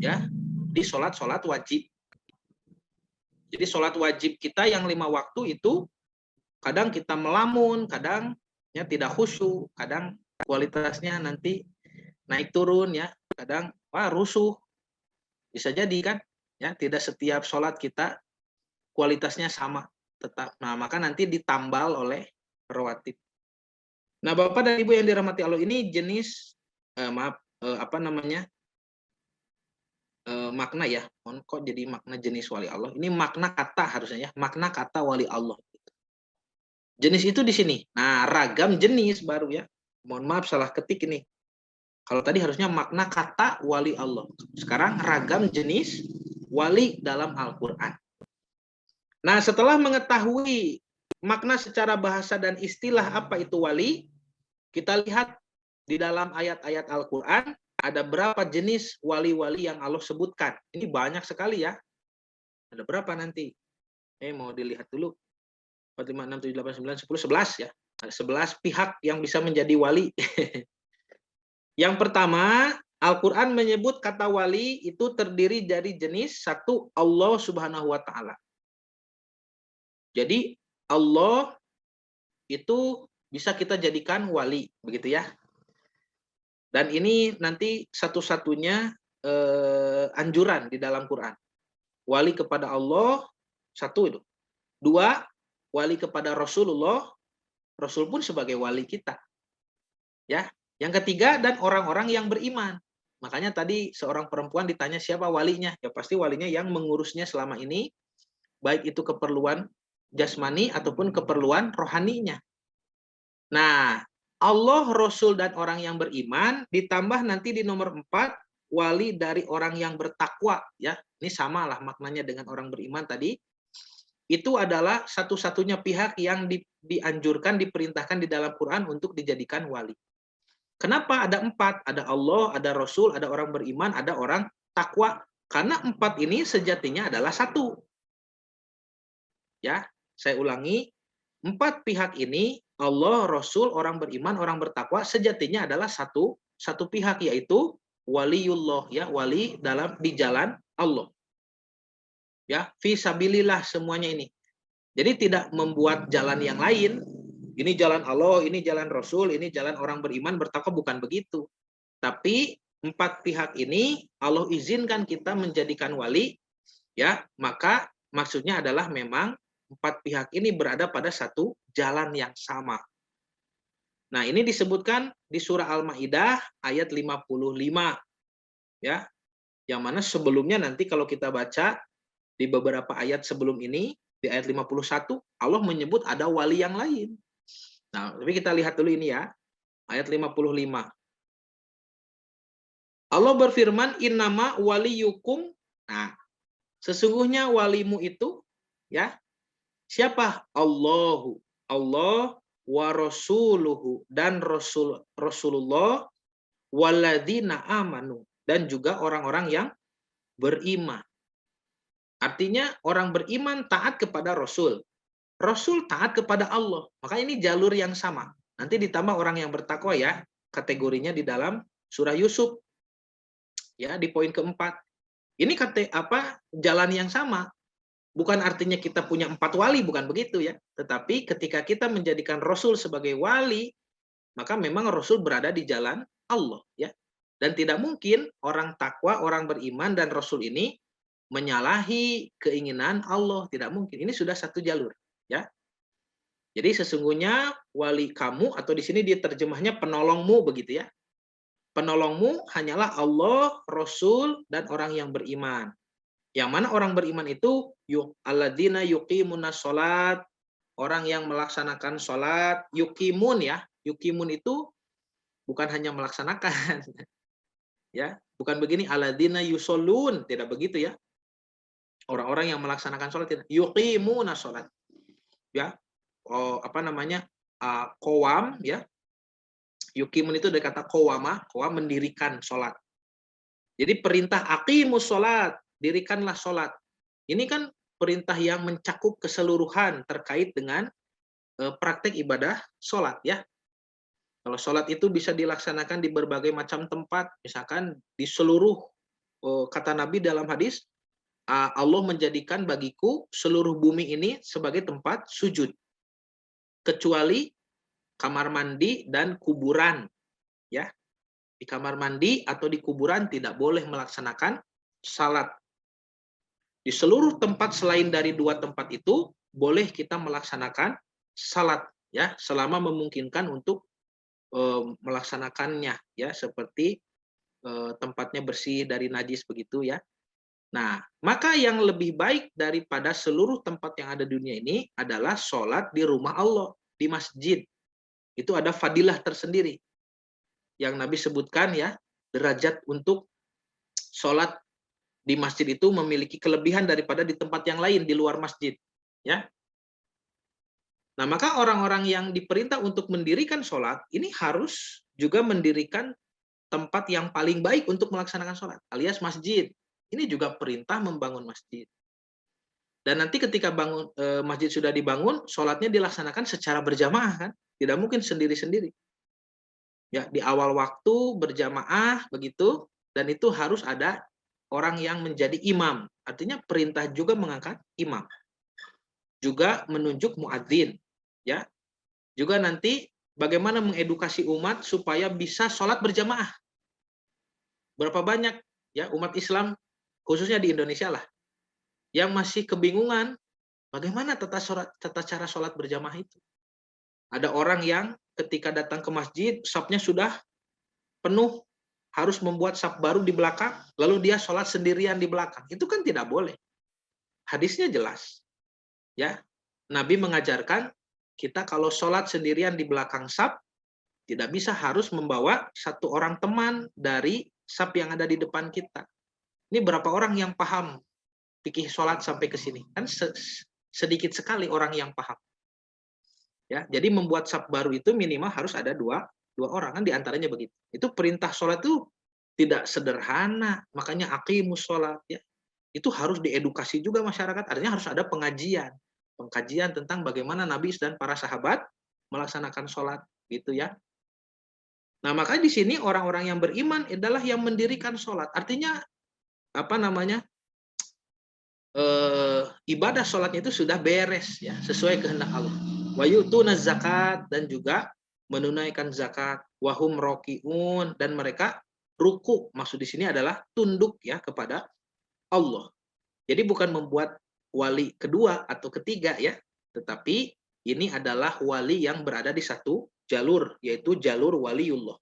ya di sholat wajib. Jadi sholat wajib kita yang 5 waktu itu kadang kita melamun, kadang ya tidak khusyuk, kadang kualitasnya nanti naik turun ya, kadang rusuh. Bisa jadi kan Ya, tidak setiap sholat kita kualitasnya sama tetap. Nah, maka nanti ditambal oleh rawatib. Nah, Bapak dan Ibu yang dirahmati Allah, ini jenis apa namanya? Makna ya. Kok jadi makna jenis wali Allah? Ini makna kata harusnya ya, makna kata wali Allah. Jenis itu di sini. Nah, ragam jenis baru ya. Mohon maaf salah ketik ini. Kalau tadi harusnya makna kata wali Allah. Sekarang ragam jenis wali dalam Al-Qur'an. Nah, setelah mengetahui makna secara bahasa dan istilah apa itu wali, kita lihat di dalam ayat-ayat Al-Qur'an ada berapa jenis wali-wali yang Allah sebutkan. Ini banyak sekali ya. Ada berapa nanti? Mau dilihat dulu. 4, 5, 6, 7, 8, 9, 10, 11 ya. Ada 11 pihak yang bisa menjadi wali. Yang pertama, Al-Quran menyebut kata wali itu terdiri dari jenis satu, Allah Subhanahu wa Ta'ala. Jadi Allah itu bisa kita jadikan wali, begitu ya. Dan ini nanti satu-satunya anjuran di dalam Quran. Wali kepada Allah, satu itu. Dua, wali kepada Rasulullah, Rasul pun sebagai wali kita. Ya. Yang ketiga, dan orang-orang yang beriman. Makanya tadi seorang perempuan ditanya siapa walinya. Ya pasti walinya yang mengurusnya selama ini, baik itu keperluan jasmani ataupun keperluan rohaninya. Nah, Allah, Rasul, dan orang yang beriman, ditambah nanti di nomor 4, wali dari orang yang bertakwa. Ya, ini samalah maknanya dengan orang beriman tadi. Itu adalah satu-satunya pihak yang dianjurkan, diperintahkan di dalam Quran untuk dijadikan wali. Kenapa ada 4? Ada Allah, ada Rasul, ada orang beriman, ada orang takwa. Karena 4 ini sejatinya adalah satu. Ya, saya ulangi. 4 pihak ini, Allah, Rasul, orang beriman, orang bertakwa, sejatinya adalah satu pihak, yaitu waliullah, ya, wali di jalan Allah. Ya, fisabilillah semuanya ini. Jadi tidak membuat jalan yang lain. Ini jalan Allah, ini jalan Rasul, ini jalan orang beriman, bertakwa, bukan begitu. Tapi 4 pihak ini Allah izinkan kita menjadikan wali, ya, maka maksudnya adalah memang 4 pihak ini berada pada satu jalan yang sama. Nah, ini disebutkan di surah Al-Maidah ayat 55. Ya. Yang mana sebelumnya nanti kalau kita baca di beberapa ayat sebelum ini, di ayat 51, Allah menyebut ada wali yang lain. Nah, tapi kita lihat dulu ini ya. Ayat 55. Allah berfirman, innama waliyukum. Nah, sesungguhnya walimu itu, ya, siapa? Allahu. Allah wa rasuluhu, dan Rasulullah, walladzina amanu, dan juga orang-orang yang beriman. Artinya orang beriman taat kepada Rasul. Rasul taat kepada Allah. Maka ini jalur yang sama. Nanti ditambah orang yang bertakwa ya, kategorinya di dalam surah Yusuf. Ya, di poin keempat. Ini jalan yang sama. Bukan artinya kita punya 4 wali, bukan begitu ya. Tetapi ketika kita menjadikan Rasul sebagai wali, maka memang Rasul berada di jalan Allah ya. Dan tidak mungkin orang takwa, orang beriman dan Rasul ini menyalahi keinginan Allah, tidak mungkin. Ini sudah satu jalur ya. Jadi sesungguhnya wali kamu, atau di sini diterjemahnya penolongmu begitu ya. Penolongmu hanyalah Allah, Rasul, dan orang yang beriman. Yang mana orang beriman itu alladzina yuqimunas sholat, orang yang melaksanakan sholat, yuqimun ya. Yuqimun itu bukan hanya melaksanakan. Ya, bukan begini alladzina yushollun, tidak begitu ya. Orang-orang yang melaksanakan sholat tidak. Yuqimunas sholat. Ya. Qawam ya. Yuqimun itu dari kata qawama, qawam mendirikan sholat. Jadi perintah aqimus sholat, dirikanlah sholat. Ini kan perintah yang mencakup keseluruhan terkait dengan praktek ibadah sholat ya. Kalau sholat itu bisa dilaksanakan di berbagai macam tempat, misalkan di seluruh, kata Nabi dalam hadis, Allah menjadikan bagiku seluruh bumi ini sebagai tempat sujud. Kecuali kamar mandi dan kuburan. Ya. Di kamar mandi atau di kuburan tidak boleh melaksanakan salat. Di seluruh tempat selain dari 2 tempat itu boleh kita melaksanakan salat ya, selama memungkinkan untuk melaksanakannya ya, seperti tempatnya bersih dari najis begitu ya. Nah, maka yang lebih baik daripada seluruh tempat yang ada di dunia ini adalah sholat di rumah Allah, di masjid. Itu ada fadilah tersendiri yang Nabi sebutkan ya, derajat untuk sholat di masjid itu memiliki kelebihan daripada di tempat yang lain di luar masjid. Ya. Nah, maka orang-orang yang diperintah untuk mendirikan sholat ini harus juga mendirikan tempat yang paling baik untuk melaksanakan sholat, alias masjid. Ini juga perintah membangun masjid. Dan nanti ketika masjid sudah dibangun, sholatnya dilaksanakan secara berjamaah kan, tidak mungkin sendiri-sendiri. Ya, di awal waktu berjamaah begitu, dan itu harus ada orang yang menjadi imam. Artinya perintah juga mengangkat imam. Juga menunjuk muadzin, ya. Juga nanti bagaimana mengedukasi umat supaya bisa sholat berjamaah. Berapa banyak ya umat Islam khususnya di Indonesia lah yang masih kebingungan bagaimana tata cara sholat berjamaah itu. Ada orang yang ketika datang ke masjid safnya sudah penuh, harus membuat saf baru di belakang, lalu dia sholat sendirian di belakang. Itu kan tidak boleh. Hadisnya jelas. Ya, Nabi mengajarkan kita kalau sholat sendirian di belakang saf tidak bisa, harus membawa satu orang teman dari saf yang ada di depan kita. Ini berapa orang yang paham fikih sholat sampai ke sini? Kan sedikit sekali orang yang paham. Ya, jadi membuat saf baru itu minimal harus ada dua orang kan, diantaranya begitu. Itu perintah sholat itu tidak sederhana, makanya aqimus sholat ya. Itu harus diedukasi juga masyarakat, artinya harus ada pengkajian tentang bagaimana Nabi dan para sahabat melaksanakan sholat gitu ya. Nah, makanya di sini orang-orang yang beriman adalah yang mendirikan sholat. Artinya apa namanya? Ibadah sholatnya itu sudah beres ya, sesuai kehendak Allah. Wa yu'tuna zakat, dan juga menunaikan zakat, wahum rokiun, dan mereka ruku. Maksud di sini adalah tunduk ya kepada Allah. Jadi bukan membuat wali kedua atau ketiga ya, tetapi ini adalah wali yang berada di satu jalur, yaitu jalur waliullah.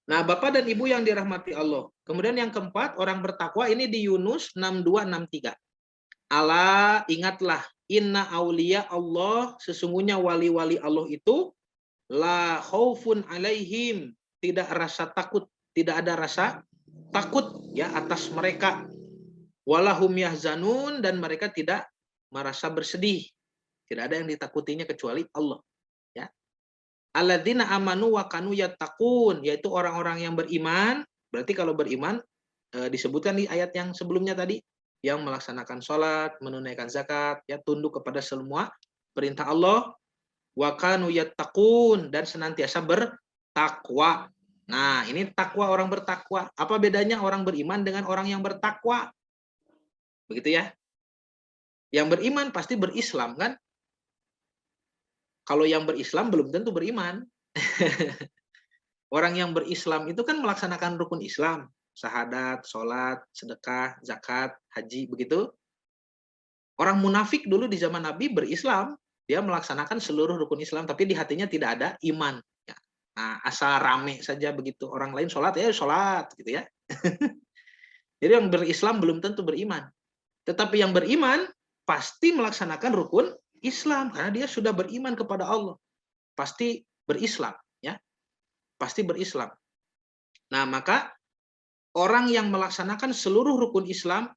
Nah, Bapak dan Ibu yang dirahmati Allah. Kemudian yang keempat, orang bertakwa ini di Yunus 6263. Ala, ingatlah, inna auliya Allah, sesungguhnya wali-wali Allah itu la khaufun alaihim, tidak rasa takut, tidak ada rasa takut ya atas mereka. Walahum yahzanun, dan mereka tidak merasa bersedih. Tidak ada yang ditakutinya kecuali Allah. Ya. Alladzina amanu wa kanu yattaqun, yaitu orang-orang yang beriman. Berarti kalau beriman disebutkan di ayat yang sebelumnya tadi, yang melaksanakan sholat, menunaikan zakat, ya tunduk kepada semua perintah Allah, wa kanu yattaqun, dan senantiasa bertakwa. Nah, ini takwa orang bertakwa. Apa bedanya orang beriman dengan orang yang bertakwa? Begitu ya. Yang beriman pasti berislam kan? Kalau yang berislam belum tentu beriman. Orang yang berislam itu kan melaksanakan rukun Islam, syahadat, sholat, sedekah, zakat, haji, begitu. Orang munafik dulu di zaman Nabi berislam, dia melaksanakan seluruh rukun Islam, tapi di hatinya tidak ada iman. Ya. Nah, asal rame saja begitu. Orang lain sholat, ya sholat, gitu ya. Jadi yang berislam belum tentu beriman. Tetapi yang beriman pasti melaksanakan rukun Islam, karena dia sudah beriman kepada Allah. Pasti berislam. Ya. Pasti berislam. Nah, maka orang yang melaksanakan seluruh rukun Islam,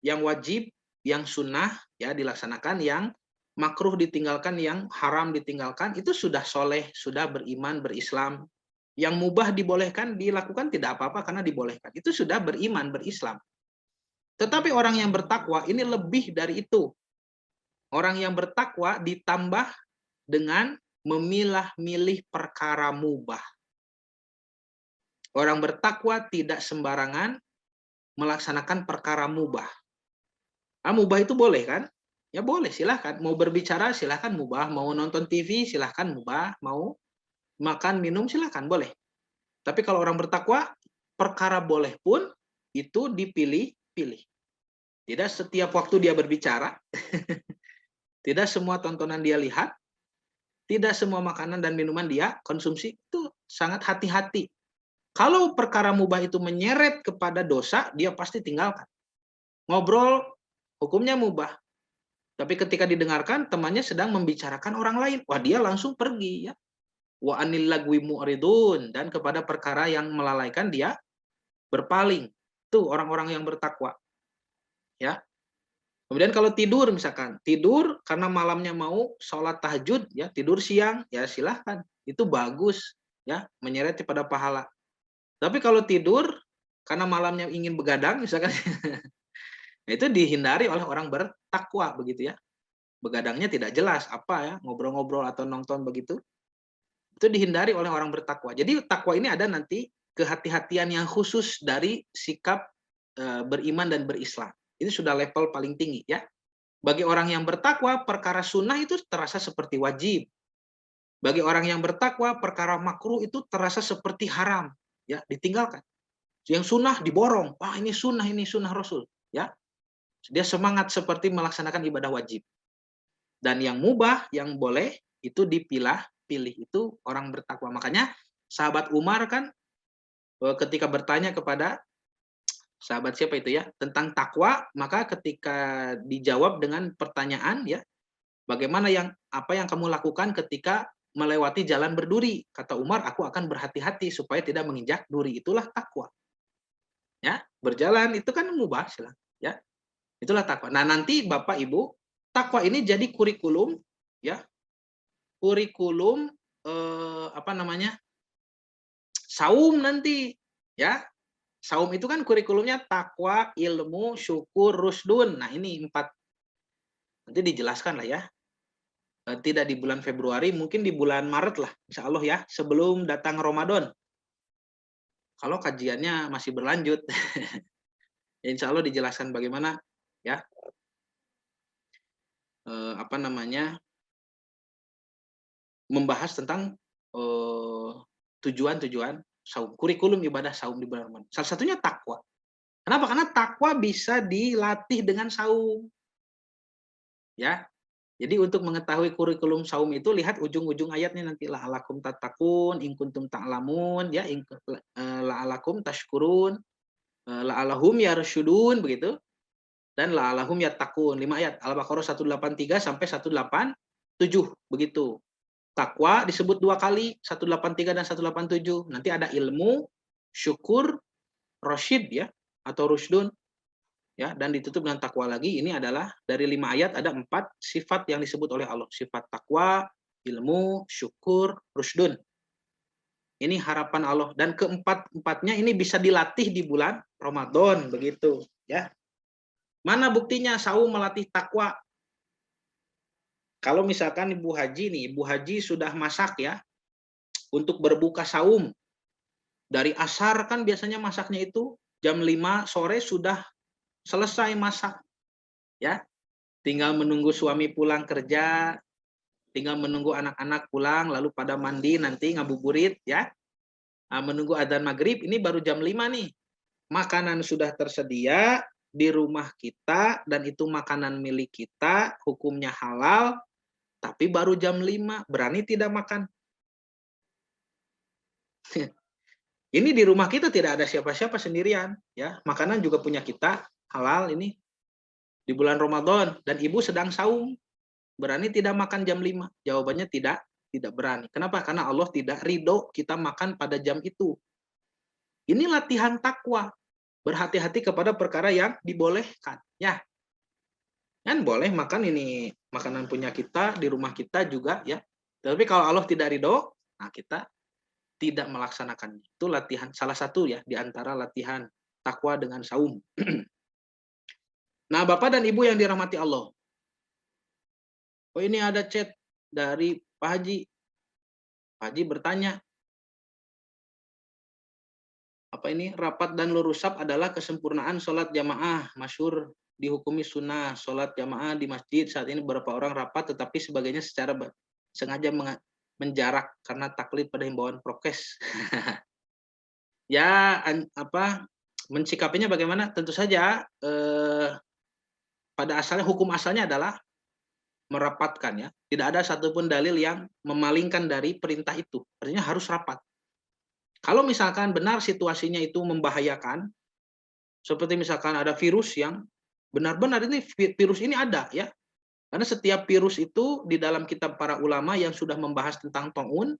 yang wajib, yang sunnah, ya dilaksanakan, yang makruh ditinggalkan, yang haram ditinggalkan, itu sudah soleh, sudah beriman, berislam. Yang mubah dibolehkan, dilakukan tidak apa-apa karena dibolehkan. Itu sudah beriman, berislam. Tetapi orang yang bertakwa ini lebih dari itu. Orang yang bertakwa ditambah dengan memilah-milih perkara mubah. Orang bertakwa tidak sembarangan melaksanakan perkara mubah. Mubah itu boleh kan? Ya boleh, silahkan. Mau berbicara silahkan mubah, mau nonton TV silahkan mubah, mau makan minum silahkan, boleh. Tapi kalau orang bertakwa, perkara boleh pun itu dipilih-pilih. Tidak setiap waktu dia berbicara, tidak semua tontonan dia lihat, tidak semua makanan dan minuman dia konsumsi, itu sangat hati-hati. Kalau perkara mubah itu menyeret kepada dosa, dia pasti tinggalkan. Ngobrol, hukumnya mubah. Tapi ketika didengarkan, temannya sedang membicarakan orang lain. Wah, dia langsung pergi ya. Wa anil lagwi mu'ridun. Dan kepada perkara yang melalaikan, dia berpaling. Itu orang-orang yang bertakwa. Ya. Kemudian kalau tidur misalkan, tidur karena malamnya mau sholat tahajud, ya tidur siang, ya silahkan. Itu bagus, ya menyeret pada pahala. Tapi kalau tidur karena malamnya ingin begadang misalkan, itu dihindari oleh orang bertakwa begitu ya. Begadangnya tidak jelas apa ya, ngobrol-ngobrol atau nonton begitu. Itu dihindari oleh orang bertakwa. Jadi takwa ini ada nanti kehati-hatian yang khusus dari sikap beriman dan berislam. Ini sudah level paling tinggi ya. Bagi orang yang bertakwa, perkara sunnah itu terasa seperti wajib. Bagi orang yang bertakwa, perkara makruh itu terasa seperti haram, ya ditinggalkan. Yang sunnah diborong, wah ini sunnah Rasul, ya. Dia semangat seperti melaksanakan ibadah wajib. Dan yang mubah, yang boleh itu dipilah-pilih, itu orang bertakwa. Makanya sahabat Umar kan ketika bertanya kepada sahabat siapa itu ya tentang takwa, maka ketika dijawab dengan pertanyaan ya, bagaimana apa yang kamu lakukan ketika melewati jalan berduri? Kata Umar, aku akan berhati-hati supaya tidak menginjak duri. Itulah takwa. Ya, berjalan itu kan mubah, ya. Itulah takwa. Nah, nanti Bapak Ibu, takwa ini jadi kurikulum ya. Kurikulum apa namanya? Saum nanti, ya. Saum itu kan kurikulumnya takwa, ilmu, syukur, rusdun. Nah, ini 4. Nanti dijelaskan lah ya. Tidak di bulan Februari, mungkin di bulan Maret lah, insya Allah ya, sebelum datang Ramadan. Kalau kajiannya masih berlanjut, ya insya Allah dijelaskan bagaimana ya apa namanya membahas tentang tujuan-tujuan saum, kurikulum ibadah saum di bulan Ramadan. Salah satunya takwa. Kenapa? Karena takwa bisa dilatih dengan saum, ya. Jadi untuk mengetahui kurikulum saum itu lihat ujung-ujung ayatnya nanti la'alakum tattaqun in kuntum ta'lamun ya la'alakum tashkurun la'alahum yarsyudun begitu dan la'alahum yattaqun 5 ayat Al-Baqarah 183 sampai 187 begitu. Takwa disebut 2 kali 183 dan 187. Nanti ada ilmu, syukur, rasyid ya atau rusdun ya dan ditutup dengan takwa lagi. Ini adalah dari 5 ayat ada 4 sifat yang disebut oleh Allah, sifat takwa, ilmu, syukur, rusdun. Ini harapan Allah dan keempat-empatnya ini bisa dilatih di bulan Ramadan begitu ya. Mana buktinya saum melatih takwa? Kalau misalkan Ibu Haji nih, Ibu Haji sudah masak ya untuk berbuka saum. Dari asar kan biasanya masaknya itu jam 5 sore sudah selesai masak ya. Tinggal menunggu suami pulang kerja, tinggal menunggu anak-anak pulang, lalu pada mandi nanti ngabuburit ya. Nah, menunggu adzan maghrib, ini baru jam 5 nih. Makanan sudah tersedia di rumah kita, dan itu makanan milik kita, hukumnya halal, tapi baru jam 5, berani tidak makan? Ini di rumah kita tidak ada siapa-siapa sendirian, ya. Makanan juga punya kita, halal ini. Di bulan Ramadan, dan ibu sedang saum. Berani tidak makan jam 5? Jawabannya tidak berani. Kenapa? Karena Allah tidak ridho kita makan pada jam itu. Ini latihan takwa. Berhati-hati kepada perkara yang dibolehkan. Ya, kan boleh makan ini makanan punya kita, di rumah kita juga ya. Tapi kalau Allah tidak ridho, nah kita tidak melaksanakan. Itu latihan, salah satu ya, di antara latihan takwa dengan saum. Nah, Bapak dan Ibu yang dirahmati Allah. Oh, ini ada chat dari Pak Haji. Pak Haji bertanya, apa ini rapat dan lurusap adalah kesempurnaan sholat jamaah, masyhur dihukumi sunnah. Sholat jamaah di masjid saat ini beberapa orang rapat, tetapi sebagainya secara sengaja menjarak karena taklid pada himbauan prokes. Ya, apa mensikapinya bagaimana? Tentu saja pada asalnya hukum asalnya adalah merapatkan ya. Tidak ada satupun dalil yang memalingkan dari perintah itu. Artinya harus rapat. Kalau misalkan benar situasinya itu membahayakan, seperti misalkan ada virus yang benar-benar ini virus ini ada ya. Karena setiap virus itu di dalam kitab para ulama yang sudah membahas tentang taun,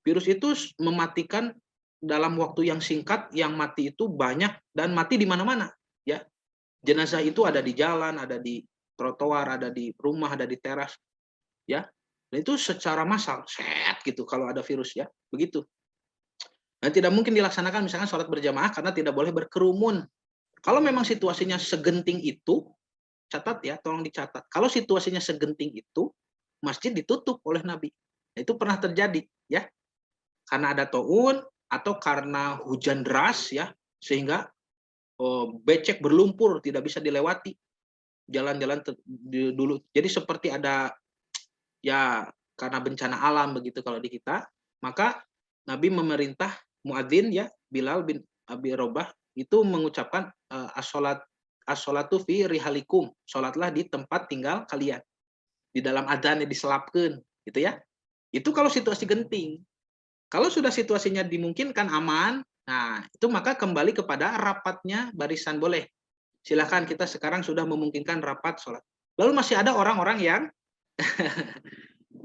virus itu mematikan dalam waktu yang singkat, yang mati itu banyak dan mati di mana-mana ya. Jenazah itu ada di jalan, ada di trotoar, ada di rumah, ada di teras ya. Dan itu secara massal, set gitu kalau ada virus ya, begitu. Dan tidak mungkin dilaksanakan misalkan sholat berjamaah karena tidak boleh berkerumun. Kalau memang situasinya segenting itu, catat ya, tolong dicatat. Kalau situasinya segenting itu, masjid ditutup oleh Nabi. Nah, itu pernah terjadi ya. Karena ada taun atau karena hujan deras ya, sehingga becek berlumpur tidak bisa dilewati jalan-jalan dulu. Jadi seperti ada ya karena bencana alam begitu kalau di kita, maka Nabi memerintah muadzin ya Bilal bin Abi Robah itu mengucapkan as-sholatu fi rihalikum, salatlah di tempat tinggal kalian. Di dalam adzan diselapkeun gitu ya. Itu kalau situasi genting. Kalau sudah situasinya dimungkinkan aman, nah itu maka kembali kepada rapatnya barisan boleh. Silakan kita sekarang sudah memungkinkan rapat sholat. Lalu masih ada orang-orang yang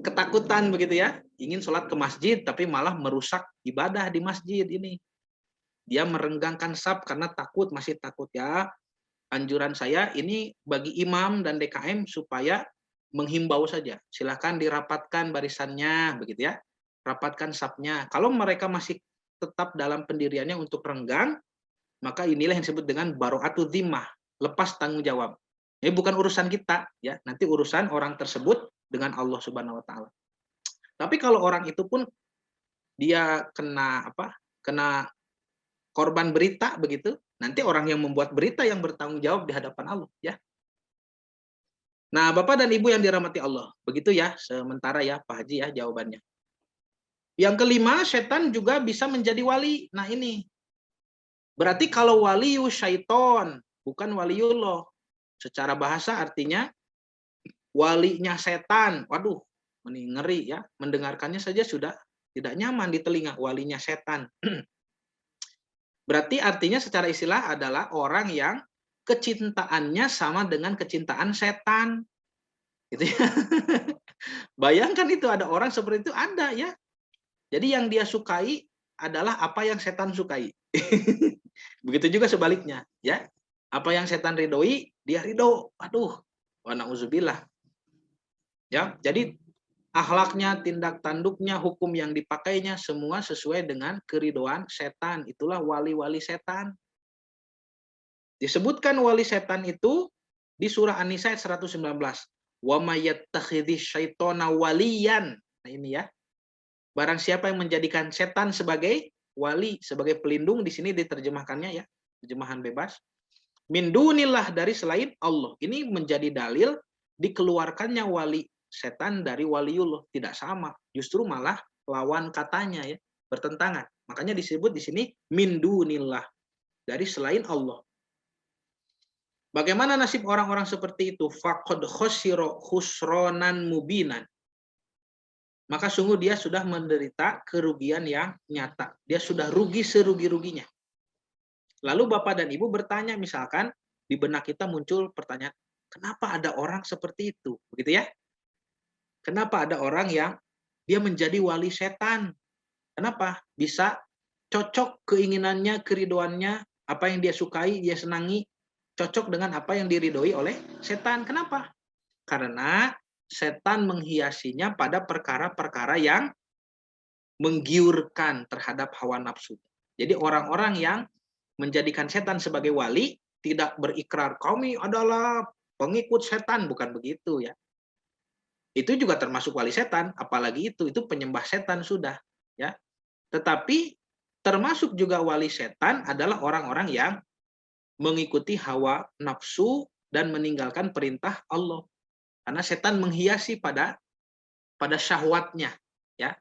ketakutan begitu ya, ingin sholat ke masjid tapi malah merusak ibadah di masjid ini. Dia merenggangkan saf karena takut, masih takut ya. Anjuran saya ini bagi imam dan DKM supaya menghimbau saja. Silakan dirapatkan barisannya begitu ya. Rapatkan safnya. Kalau mereka masih tetap dalam pendiriannya untuk renggang, maka inilah yang disebut dengan baro'atu dhimmah, lepas tanggung jawab. Ini bukan urusan kita ya, nanti urusan orang tersebut dengan Allah Subhanahu wa taala. Tapi kalau orang itu pun dia kena Kena korban berita begitu, nanti orang yang membuat berita yang bertanggung jawab di hadapan Allah ya. Nah, Bapak dan Ibu yang dirahmati Allah, begitu ya sementara ya Pak Haji ya jawabannya. Yang kelima, setan juga bisa menjadi wali. Nah, ini berarti kalau waliyu syaiton, bukan waliullah. Secara bahasa artinya walinya setan. Waduh, ini ngeri ya. Mendengarkannya saja sudah tidak nyaman di telinga, walinya setan. Berarti artinya secara istilah adalah orang yang kecintaannya sama dengan kecintaan setan. Gitu ya. Bayangkan itu ada orang seperti itu ada ya. Jadi yang dia sukai adalah apa yang setan sukai. Begitu juga sebaliknya, ya. Apa yang setan ridhoi, dia ridho. Aduh, wa na'udzubillah. Ya, jadi akhlaknya, tindak tanduknya, hukum yang dipakainya semua sesuai dengan keridhoan setan. Itulah wali-wali setan. Disebutkan wali setan itu di surah An-Nisa ayat 119. Wa may yattakhidhish syaitona waliyan. Nah, ini ya. Barang siapa yang menjadikan setan sebagai wali, sebagai pelindung, di sini diterjemahkannya ya, terjemahan bebas. Min dunillah, dari selain Allah. Ini menjadi dalil dikeluarkannya wali setan dari waliullah. Tidak sama, justru malah lawan katanya ya, bertentangan. Makanya disebut di sini min dunillah, dari selain Allah. Bagaimana nasib orang-orang seperti itu? Faqad khosiro khusronan mubinan. Maka sungguh dia sudah menderita kerugian yang nyata. Dia sudah rugi serugi-ruginya. Lalu Bapak dan Ibu bertanya, misalkan di benak kita muncul pertanyaan, kenapa ada orang seperti itu? Begitu ya? Kenapa ada orang yang dia menjadi wali setan? Kenapa? Bisa cocok keinginannya, keridoannya, apa yang dia sukai, dia senangi, cocok dengan apa yang diridhoi oleh setan. Kenapa? Karena setan menghiasinya pada perkara-perkara yang menggiurkan terhadap hawa nafsu. Jadi orang-orang yang menjadikan setan sebagai wali tidak berikrar kami adalah pengikut setan, bukan begitu ya. Itu juga termasuk wali setan, apalagi itu penyembah setan sudah ya. Tetapi termasuk juga wali setan adalah orang-orang yang mengikuti hawa nafsu dan meninggalkan perintah Allah. Karena setan menghiasi pada syahwatnya ya,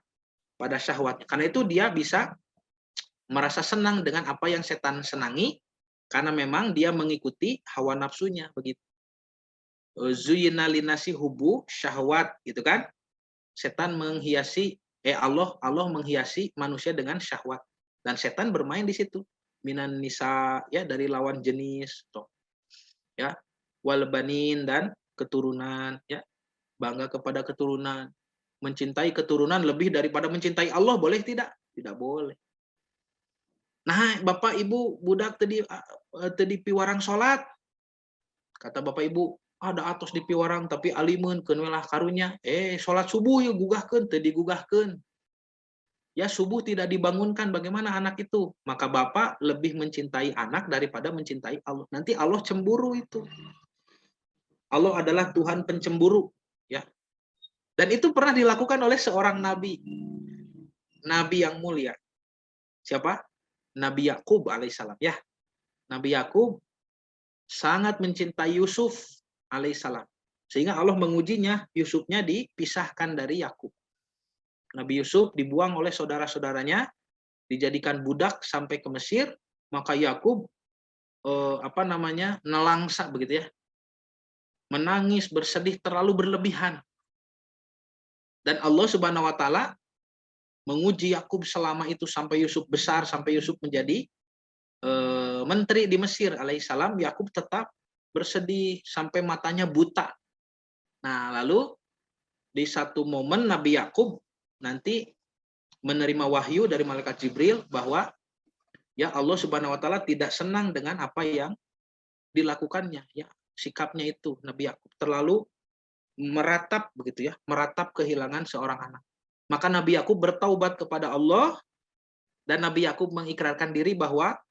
pada syahwatnya. Karena itu dia bisa merasa senang dengan apa yang setan senangi karena memang dia mengikuti hawa nafsunya begitu. Zuyyina linasi hubu syahwat gitu kan. Setan menghiasi Allah menghiasi manusia dengan syahwat dan setan bermain di situ. Minan nisa ya dari lawan jenis toh. Ya. Wal banin dan keturunan ya. Bangga kepada keturunan. Mencintai keturunan lebih daripada mencintai Allah boleh tidak? Tidak boleh. Nah, Bapak Ibu budak tadi piwarang salat. Kata Bapak Ibu, ada atos di piwarang tapi alimun keun welah karunya. Salat subuh yuk gugahkeun teu digugahkeun. Ya subuh tidak dibangunkan, bagaimana anak itu? Maka Bapak lebih mencintai anak daripada mencintai Allah. Nanti Allah cemburu itu. Allah adalah Tuhan pencemburu, ya. Dan itu pernah dilakukan oleh seorang nabi. Nabi yang mulia. Siapa? Nabi Yakub alaihissalam, ya. Nabi Yakub sangat mencintai Yusuf alaihissalam. Sehingga Allah mengujinya, Yusufnya dipisahkan dari Yakub. Nabi Yusuf dibuang oleh saudara-saudaranya, dijadikan budak sampai ke Mesir, maka Yakub nelangsa begitu ya. Menangis, bersedih terlalu berlebihan. Dan Allah Subhanahu wa taala menguji Yakub selama itu sampai Yusuf besar, sampai Yusuf menjadi menteri di Mesir alaihissalam. Yakub tetap bersedih sampai matanya buta. Nah, lalu di satu momen Nabi Yakub nanti menerima wahyu dari malaikat Jibril bahwa ya Allah Subhanahu wa taala tidak senang dengan apa yang dilakukannya, ya. Sikapnya itu Nabi Yakub terlalu meratap begitu ya, meratap kehilangan seorang anak. Maka Nabi Yakub bertaubat kepada Allah dan Nabi Yakub mengikrarkan diri bahwa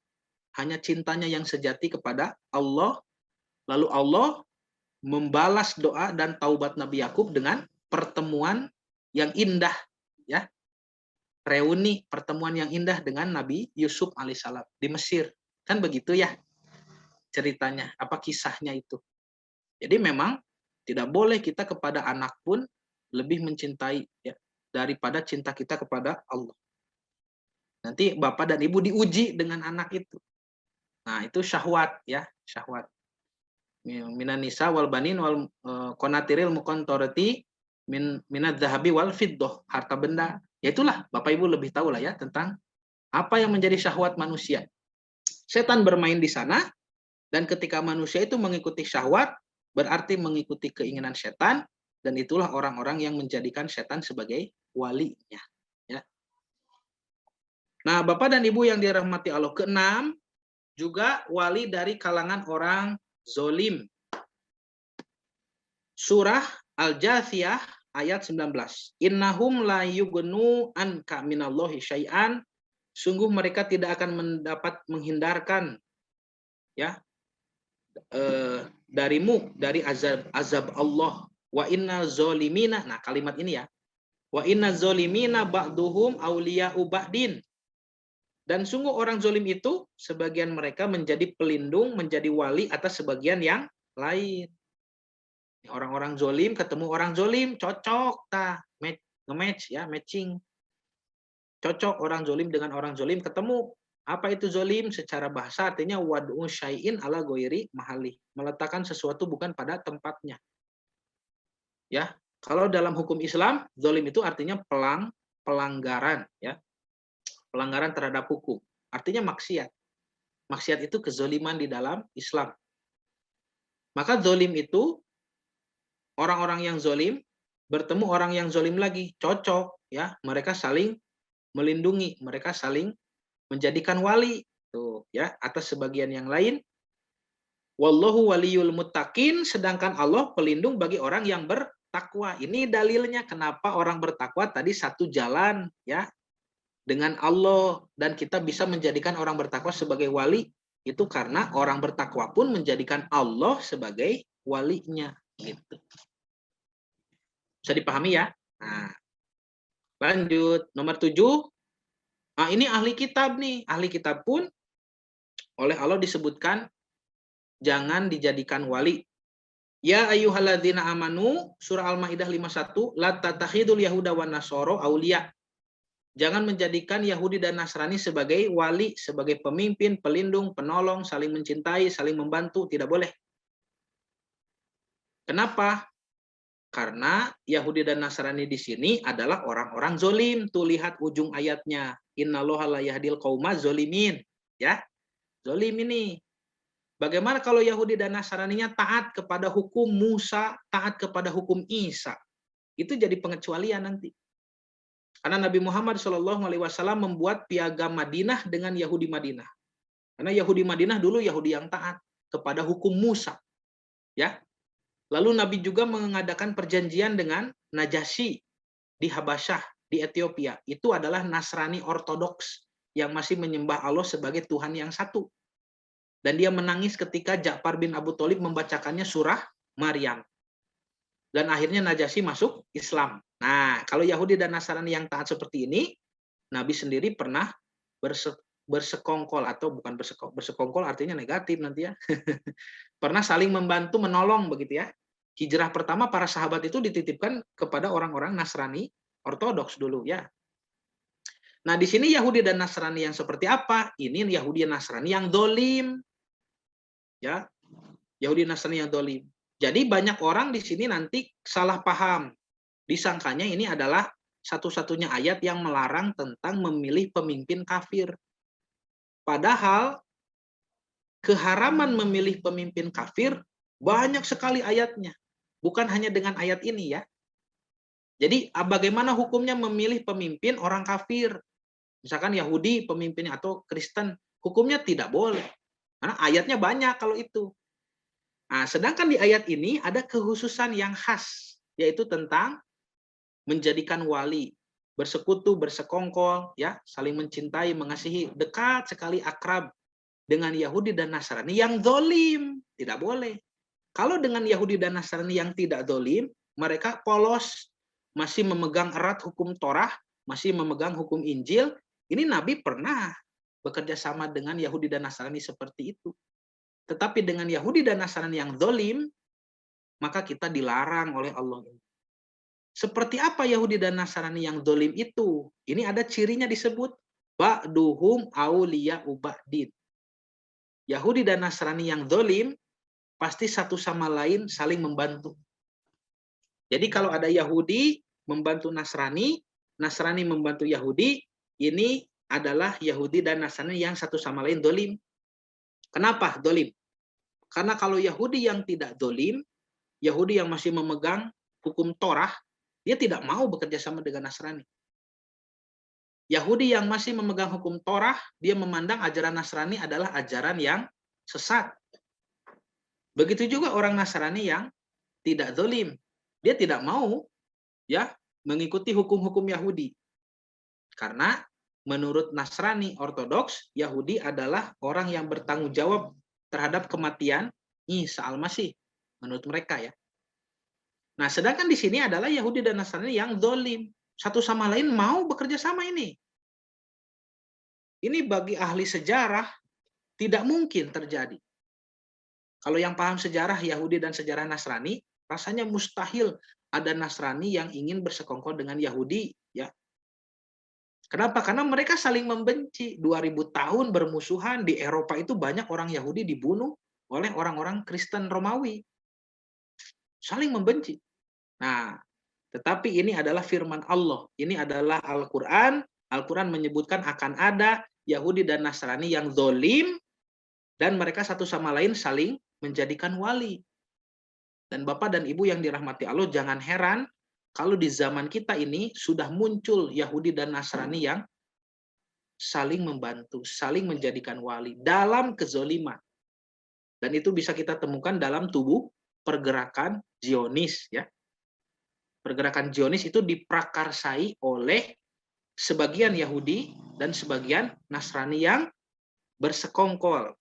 hanya cintanya yang sejati kepada Allah. Lalu Allah membalas doa dan taubat Nabi Yakub dengan pertemuan yang indah, ya. Reuni pertemuan yang indah dengan Nabi Yusuf alaihissalam di Mesir. Kan begitu ya ceritanya, apa kisahnya itu. Jadi memang tidak boleh kita kepada anak pun lebih mencintai ya daripada cinta kita kepada Allah. Nanti Bapak dan Ibu diuji dengan anak itu. Nah, itu syahwat ya, syahwat. Minan nisa wal banin wal qanatiril muqantarati minadz zahabi wal fiddah, harta benda. Ya itulah Bapak Ibu lebih tahu lah ya tentang apa yang menjadi syahwat manusia. Setan bermain di sana dan ketika manusia itu mengikuti syahwat berarti mengikuti keinginan setan dan itulah orang-orang yang menjadikan setan sebagai walinya, ya. Nah, Bapak dan Ibu yang dirahmati Allah, keenam juga wali dari kalangan orang zolim. Surah Al-Jathiyah ayat 19. Innahum la yughnu anka minallahi syai'an. Sungguh mereka tidak akan mendapat menghindarkan ya darimu dari azab Allah. Wa inna zolimina. Nah, kalimat ini ya. Wa inna zolimina ba'duhum awliya'u ba'din. Dan sungguh orang zolim itu sebagian mereka menjadi pelindung, menjadi wali atas sebagian yang lain. Orang-orang zolim ketemu orang zolim, cocok tah, nge-match ya, matching. Cocok orang zolim dengan orang zolim ketemu. Apa itu zolim? Secara bahasa artinya wad'u syai'in ala ghairi mahali, meletakkan sesuatu bukan pada tempatnya. Ya, kalau dalam hukum Islam, zolim itu artinya pelanggaran ya. Pelanggaran terhadap hukum. Artinya maksiat. Maksiat itu kezoliman di dalam Islam. Maka zolim itu orang-orang yang zolim bertemu orang yang zolim lagi, cocok ya, mereka saling melindungi, mereka saling menjadikan wali tuh ya atas sebagian yang lain. Wallahu waliyul muttaqin, sedangkan Allah pelindung bagi orang yang bertakwa. Ini dalilnya kenapa orang bertakwa tadi satu jalan ya dengan Allah dan kita bisa menjadikan orang bertakwa sebagai wali itu karena orang bertakwa pun menjadikan Allah sebagai walinya gitu. Bisa dipahami ya? Nah, lanjut nomor 7. Nah, ini ahli kitab nih. Ahli kitab pun oleh Allah disebutkan jangan dijadikan wali. Ya ayyuhalladzina amanu, surah Al-Maidah 51, la tattakhidul yahuda wan nasara auliya. Jangan menjadikan Yahudi dan Nasrani sebagai wali, sebagai pemimpin, pelindung, penolong, saling mencintai, saling membantu, tidak boleh. Kenapa? Karena Yahudi dan Nasrani di sini adalah orang-orang zolim. Tuh lihat ujung ayatnya. Innallaha la yahdil qauma zolimin. Ya, zolim ini. Bagaimana kalau Yahudi dan Nasraninya taat kepada hukum Musa, taat kepada hukum Isa? Itu jadi pengecualian nanti. Karena Nabi Muhammad SAW membuat piagam Madinah dengan Yahudi Madinah. Karena Yahudi Madinah dulu Yahudi yang taat kepada hukum Musa. Ya, lalu Nabi juga mengadakan perjanjian dengan Najasyi di Habasyah, di Ethiopia. Itu adalah Nasrani Ortodoks yang masih menyembah Allah sebagai Tuhan yang satu. Dan dia menangis ketika Ja'far bin Abu Thalib membacakannya surah Maryam. Dan akhirnya Najasyi masuk Islam. Nah, kalau Yahudi dan Nasrani yang taat seperti ini, Nabi sendiri pernah bersekongkol, atau bukan bersekongkol artinya negatif nanti ya. Pernah saling membantu, menolong begitu ya. Hijrah pertama para sahabat itu dititipkan kepada orang-orang Nasrani Ortodoks dulu ya. Nah, di sini Yahudi dan Nasrani yang seperti apa? Ini Yahudi dan Nasrani yang dolim. Ya, Yahudi dan Nasrani yang dolim. Jadi banyak orang di sini nanti salah paham. Disangkanya ini adalah satu-satunya ayat yang melarang tentang memilih pemimpin kafir. Padahal keharaman memilih pemimpin kafir banyak sekali ayatnya. Bukan hanya dengan ayat ini ya. Jadi bagaimana hukumnya memilih pemimpin orang kafir? Misalkan Yahudi pemimpinnya atau Kristen, hukumnya tidak boleh. Karena ayatnya banyak kalau itu. Nah, sedangkan di ayat ini ada kekhususan yang khas, yaitu tentang menjadikan wali, bersekutu, bersekongkol, ya, saling mencintai, mengasihi, dekat sekali akrab dengan Yahudi dan Nasrani yang zalim, tidak boleh. Kalau dengan Yahudi dan Nasrani yang tidak zalim, mereka polos, masih memegang erat hukum Torah, masih memegang hukum Injil. Ini Nabi pernah bekerja sama dengan Yahudi dan Nasrani seperti itu. Tetapi dengan Yahudi dan Nasrani yang zalim, maka kita dilarang oleh Allah. Seperti apa Yahudi dan Nasrani yang zalim itu? Ini ada cirinya disebut ba'duhum auliya'u ba'din. Yahudi dan Nasrani yang zalim pasti satu sama lain saling membantu. Jadi kalau ada Yahudi membantu Nasrani, Nasrani membantu Yahudi, ini adalah Yahudi dan Nasrani yang satu sama lain dolim. Kenapa dolim? Karena kalau Yahudi yang tidak dolim, Yahudi yang masih memegang hukum Torah, dia tidak mau bekerja sama dengan Nasrani. Yahudi yang masih memegang hukum Torah, dia memandang ajaran Nasrani adalah ajaran yang sesat. Begitu juga orang Nasrani yang tidak zalim. Dia tidak mau ya mengikuti hukum-hukum Yahudi. Karena menurut Nasrani Ortodoks, Yahudi adalah orang yang bertanggung jawab terhadap kematian Isa Al-Masih. Menurut mereka ya. Nah, sedangkan di sini adalah Yahudi dan Nasrani yang zalim. Satu sama lain mau bekerja sama ini. Ini bagi ahli sejarah tidak mungkin terjadi. Kalau yang paham sejarah Yahudi dan sejarah Nasrani, rasanya mustahil ada Nasrani yang ingin bersekongkol dengan Yahudi, ya. Kenapa? Karena mereka saling membenci. 2000 tahun bermusuhan, di Eropa itu banyak orang Yahudi dibunuh oleh orang-orang Kristen Romawi. Saling membenci. Nah, tetapi ini adalah firman Allah. Ini adalah Al-Qur'an. Al-Qur'an menyebutkan akan ada Yahudi dan Nasrani yang zalim dan mereka satu sama lain saling menjadikan wali. Dan Bapak dan Ibu yang dirahmati Allah, jangan heran kalau di zaman kita ini sudah muncul Yahudi dan Nasrani yang saling membantu, saling menjadikan wali dalam kezoliman. Dan itu bisa kita temukan dalam tubuh pergerakan Zionis. Ya. Pergerakan Zionis itu diprakarsai oleh sebagian Yahudi dan sebagian Nasrani yang bersekongkol.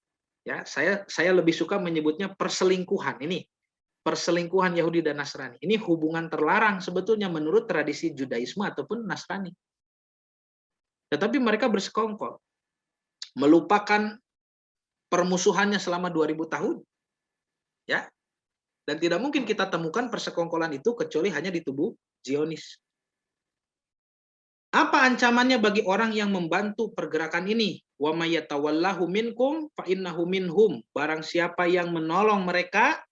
Ya, saya lebih suka menyebutnya perselingkuhan. Ini perselingkuhan Yahudi dan Nasrani. Ini hubungan terlarang sebetulnya menurut tradisi Judaisme ataupun Nasrani. Tetapi mereka bersekongkol. Melupakan permusuhannya selama 2000 tahun. Ya. Dan tidak mungkin kita temukan persekongkolan itu kecuali hanya di tubuh Zionis. Apa ancamannya bagi orang yang membantu pergerakan ini? Wa may yatawallahu minkum fa innahu minhum. Barang siapa yang menolong mereka,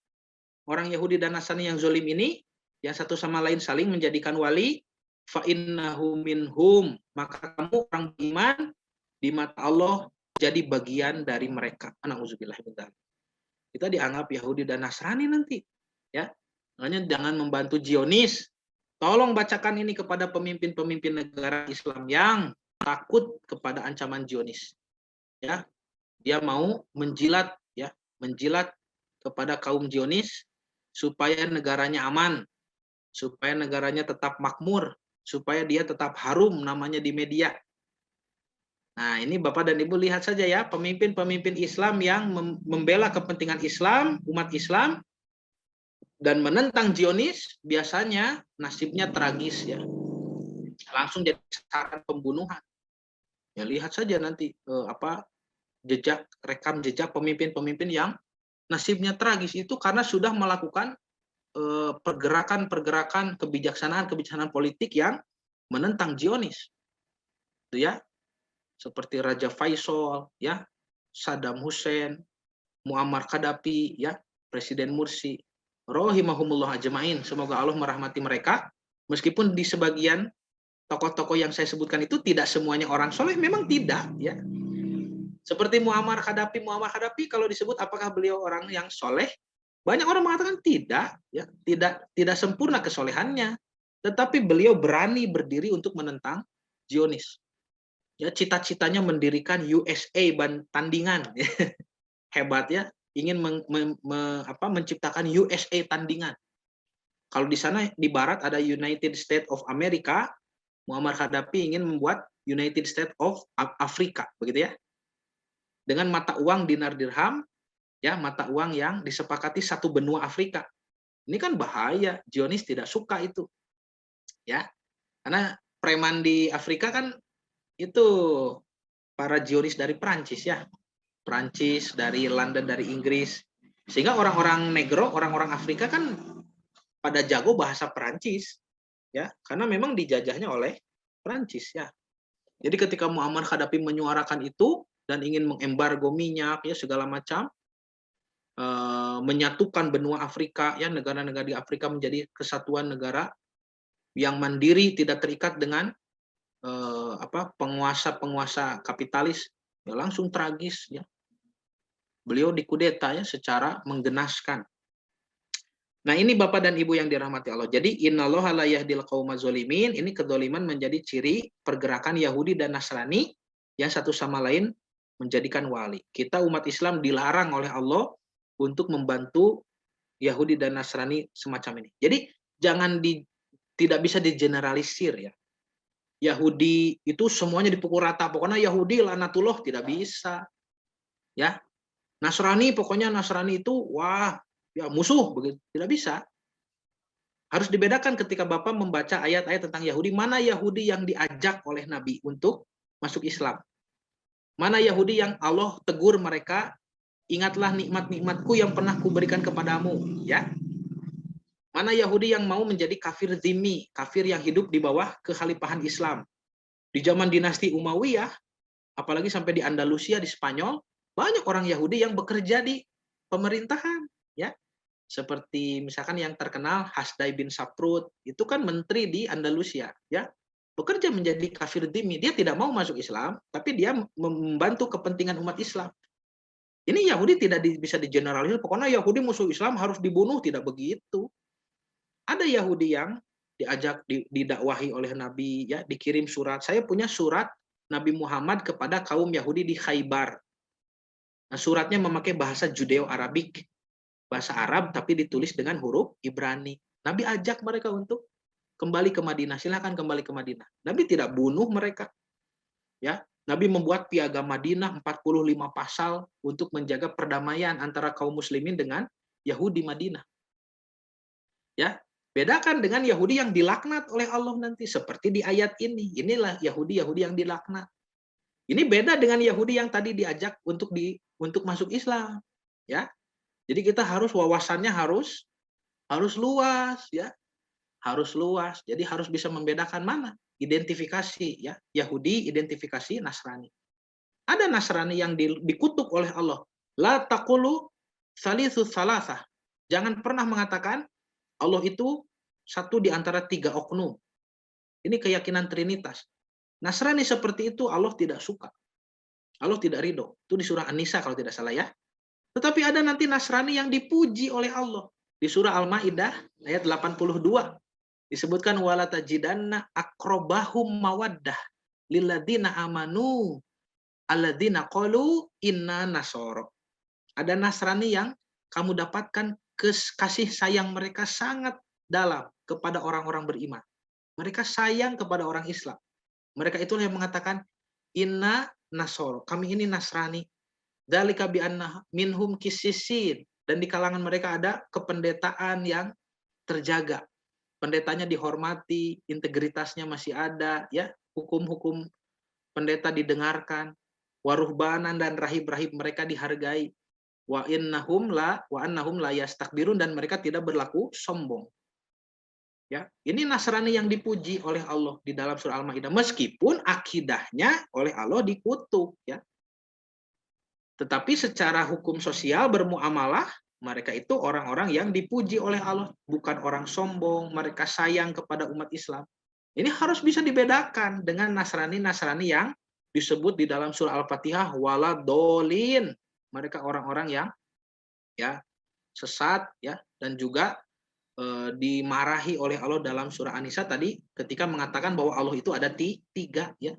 orang Yahudi dan Nasrani yang zolim ini, yang satu sama lain saling menjadikan wali, fa innahu minhum, maka kamu orang beriman di mata Allah jadi bagian dari mereka. Nauzubillah min dzalik. Kita dianggap Yahudi dan Nasrani nanti, ya. Makanya jangan membantu Zionis. Tolong bacakan ini kepada pemimpin-pemimpin negara Islam yang takut kepada ancaman Zionis. Ya, dia mau menjilat, ya, menjilat kepada kaum Zionis supaya negaranya aman, supaya negaranya tetap makmur, supaya dia tetap harum namanya di media. Nah, ini Bapak dan Ibu lihat saja ya, pemimpin-pemimpin Islam yang membela kepentingan Islam, umat Islam, dan menentang Zionis, biasanya nasibnya tragis ya. Langsung jadi sasaran pembunuhan. Ya lihat saja nanti rekam jejak pemimpin-pemimpin yang nasibnya tragis itu karena sudah melakukan pergerakan-pergerakan kebijaksanaan politik yang menentang Zionis. Itu ya. Seperti Raja Faisal, ya, Saddam Hussein, Muammar Gaddafi, ya, Presiden Mursi, rahimahumullah ajmain, semoga Allah merahmati mereka, meskipun di sebagian tokoh-tokoh yang saya sebutkan itu tidak semuanya orang soleh, memang tidak, ya. Seperti Muammar Gaddafi kalau disebut apakah beliau orang yang soleh, banyak orang mengatakan tidak, ya, tidak sempurna kesolehannya, tetapi beliau berani berdiri untuk menentang Zionis. Ya, cita-citanya mendirikan USA tandingan. Hebat ya, ingin menciptakan USA tandingan. Kalau di sana di barat ada United States of America, Muammar Gaddafi ingin membuat United States of Africa, begitu ya. Dengan mata uang dinar dirham, ya, mata uang yang disepakati satu benua Afrika. Ini kan bahaya, Zionis tidak suka itu. Ya. Karena preman di Afrika kan itu para Zionis dari Prancis ya. Prancis, dari London, dari Inggris. Sehingga orang-orang negro, orang-orang Afrika kan pada jago bahasa Prancis. Ya, karena memang dijajahnya oleh Prancis ya. Jadi ketika Muammar Gaddafi menyuarakan itu dan ingin mengembargo minyak ya segala macam, menyatukan benua Afrika ya, negara-negara di Afrika menjadi kesatuan negara yang mandiri, tidak terikat dengan penguasa-penguasa kapitalis, ya langsung tragis ya. Beliau dikudeta ya secara menggenaskan. Nah, ini Bapak dan Ibu yang dirahmati Allah. Jadi innallaha la yahdil qaumaz zalimin, ini kedzaliman menjadi ciri pergerakan Yahudi dan Nasrani yang satu sama lain menjadikan wali. Kita umat Islam dilarang oleh Allah untuk membantu Yahudi dan Nasrani semacam ini. Jadi tidak bisa digeneralisir ya. Yahudi itu semuanya dipukul rata, pokoknya Yahudi laknatullah, tidak bisa. Ya. Nasrani pokoknya Nasrani itu wah, ya musuh begitu, tidak bisa. Harus dibedakan ketika Bapak membaca ayat-ayat tentang Yahudi, mana Yahudi yang diajak oleh Nabi untuk masuk Islam. Mana Yahudi yang Allah tegur mereka, ingatlah nikmat-nikmatku yang pernah kuberikan kepadamu, ya. Mana Yahudi yang mau menjadi kafir zimmi, kafir yang hidup di bawah kekhalifahan Islam. Di zaman dinasti Umayyah, apalagi sampai di Andalusia, di Spanyol, banyak orang Yahudi yang bekerja di pemerintahan, ya. Seperti misalkan yang terkenal Hasdai bin Saprut, itu kan menteri di Andalusia, ya. Bekerja menjadi kafir zimmi, dia tidak mau masuk Islam, tapi dia membantu kepentingan umat Islam. Ini Yahudi tidak bisa digeneralisir, pokoknya Yahudi musuh Islam harus dibunuh, tidak begitu. Ada Yahudi yang diajak didakwahi oleh Nabi, ya, dikirim surat. Saya punya surat Nabi Muhammad kepada kaum Yahudi di Khaybar. Nah, suratnya memakai bahasa Judeo-Arabik, bahasa Arab tapi ditulis dengan huruf Ibrani. Nabi ajak mereka untuk kembali ke Madinah, silakan kembali ke Madinah. Nabi tidak bunuh mereka. Ya, Nabi membuat piagam Madinah 45 pasal untuk menjaga perdamaian antara kaum muslimin dengan Yahudi Madinah. Ya, bedakan dengan Yahudi yang dilaknat oleh Allah nanti seperti di ayat ini. Inilah Yahudi yang dilaknat. Ini beda dengan Yahudi yang tadi diajak untuk masuk Islam, ya. Jadi kita harus wawasannya harus luas, ya. Harus luas. Jadi harus bisa membedakan mana identifikasi, ya. Yahudi, identifikasi Nasrani. Ada Nasrani yang dikutuk oleh Allah. La taqulu salisus salasah. Jangan pernah mengatakan Allah itu satu di antara 3 oknum. Ini keyakinan Trinitas. Nasrani seperti itu Allah tidak suka. Allah tidak ridho. Itu di surah An-Nisa kalau tidak salah ya. Tetapi ada nanti Nasrani yang dipuji oleh Allah. Di surah Al-Maidah ayat 82 disebutkan wala tajidanna aqrabahum mawaddah lilladzina amanu alladzina qalu inna nasara. Ada Nasrani yang kamu dapatkan kasih sayang mereka sangat dalam kepada orang-orang beriman. Mereka sayang kepada orang Islam. Mereka itulah yang mengatakan inna nasoro, kami ini Nasrani. Dzalika bi anna minhum kisisin, dan di kalangan mereka ada kependetaan yang terjaga. Pendetanya dihormati, integritasnya masih ada, ya, hukum-hukum pendeta didengarkan, waruhbanan dan rahib-rahib mereka dihargai. Wa annahum la yastakbirun, dan mereka tidak berlaku sombong. Ya, ini Nasrani yang dipuji oleh Allah di dalam surah Al-Maidah, meskipun akidahnya oleh Allah dikutuk, ya. Tetapi secara hukum sosial bermuamalah, mereka itu orang-orang yang dipuji oleh Allah, bukan orang sombong, mereka sayang kepada umat Islam. Ini harus bisa dibedakan dengan Nasrani-Nasrani yang disebut di dalam surah Al-Fatihah waladolin. Mereka orang-orang yang ya sesat, ya, dan juga dimarahi oleh Allah dalam surah An-Nisa tadi ketika mengatakan bahwa Allah itu ada 3, ya.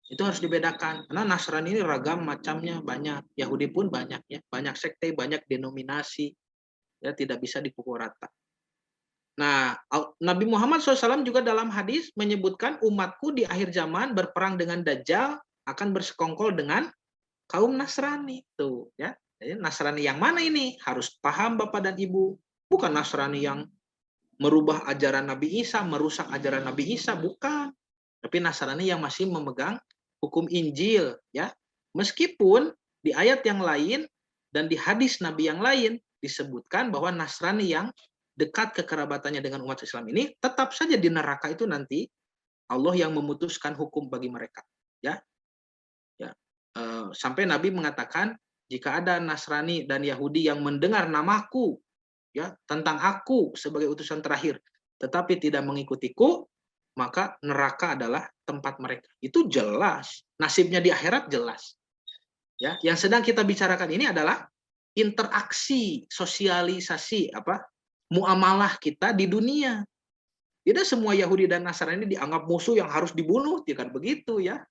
Itu harus dibedakan karena Nasrani ini ragam macamnya banyak, Yahudi pun banyak, ya, banyak sekte, banyak denominasi, ya, tidak bisa dipukul rata. Nah, Nabi Muhammad SAW juga dalam hadis menyebutkan umatku di akhir zaman berperang dengan Dajjal akan bersekongkol dengan kaum Nasrani, tuh, ya. Jadi Nasrani yang mana ini? Harus paham Bapak dan Ibu. Bukan Nasrani yang merubah ajaran Nabi Isa, merusak ajaran Nabi Isa, bukan. Tapi Nasrani yang masih memegang hukum Injil, ya. Meskipun di ayat yang lain dan di hadis Nabi yang lain disebutkan bahwa Nasrani yang dekat kekerabatannya dengan umat Islam ini tetap saja di neraka itu nanti Allah yang memutuskan hukum bagi mereka, ya. Ya. Sampai Nabi mengatakan jika ada Nasrani dan Yahudi yang mendengar namaku, ya, tentang aku sebagai utusan terakhir, tetapi tidak mengikutiku, maka neraka adalah tempat mereka. Itu jelas. Nasibnya di akhirat jelas. Ya, yang sedang kita bicarakan ini adalah interaksi, sosialisasi muamalah kita di dunia. Tidak semua Yahudi dan Nasrani dianggap musuh yang harus dibunuh, tidak begitu, ya.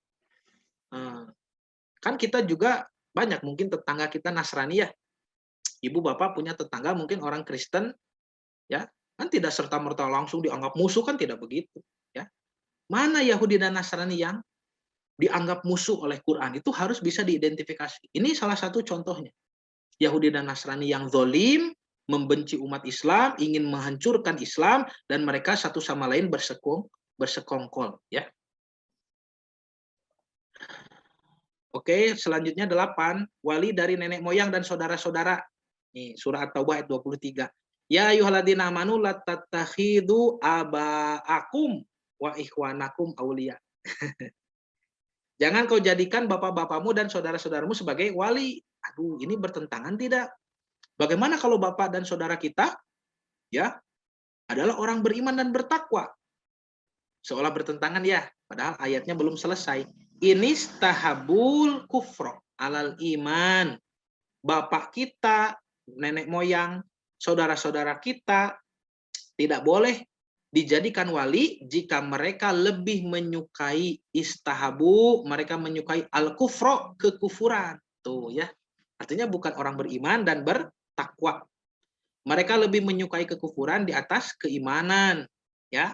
Kan kita juga banyak mungkin tetangga kita Nasrani, ya. Ibu bapak punya tetangga mungkin orang Kristen, ya, kan tidak serta-merta langsung dianggap musuh, kan tidak begitu, ya. Mana Yahudi dan Nasrani yang dianggap musuh oleh Quran, itu harus bisa diidentifikasi. Ini salah satu contohnya. Yahudi dan Nasrani yang zalim, membenci umat Islam, ingin menghancurkan Islam, dan mereka satu sama lain bersekongkol, ya. Oke, selanjutnya 8, wali dari nenek moyang dan saudara-saudara. Nih, surah At-Taubah ayat 23. Ya ayyuhalladzina amanu la tattakhidu aba'akum wa ikhwanakum auliya. Jangan kau jadikan bapak-bapakmu dan saudara-saudaramu sebagai wali. Aduh, ini bertentangan tidak? Bagaimana kalau bapak dan saudara kita, ya, adalah orang beriman dan bertakwa? Seolah bertentangan, ya, padahal ayatnya belum selesai. Ini stahabul kufro alal iman. Bapak kita, nenek moyang, saudara-saudara kita tidak boleh dijadikan wali jika mereka lebih menyukai istahabu, mereka menyukai al-kufro, kekufuran. Tuh, ya. Artinya bukan orang beriman dan bertakwa. Mereka lebih menyukai kekufuran di atas keimanan, ya.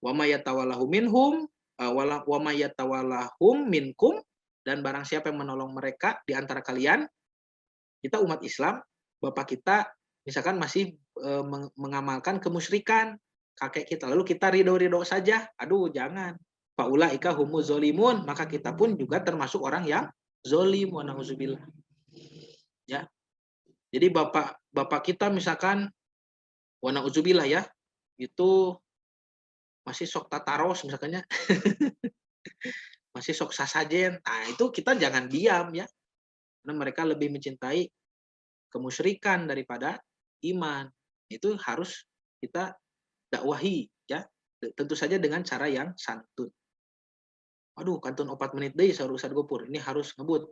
Wa may yatawallahu minhum wa may yatawallahum minkum, dan barang siapa yang menolong mereka di antara kalian, kita umat Islam, bapak kita misalkan masih mengamalkan kemusyrikan, kakek kita, lalu kita ridho-ridho saja, aduh jangan. Faulaika humuz zolimun, maka kita pun juga termasuk orang yang zolim, wa na'udzubillah. Ya. Jadi bapak kita misalkan wa na'udzubillah, ya, itu masih sok tataros misalkannya, masih sok sasajen. Nah, itu kita jangan diam, ya. Karena mereka lebih mencintai kemusyrikan daripada iman. Itu harus kita dakwahi ya. Tentu saja dengan cara yang santun. Aduh, kantun 4 menit deh saur Ustaz Gopur. Ini harus ngebut.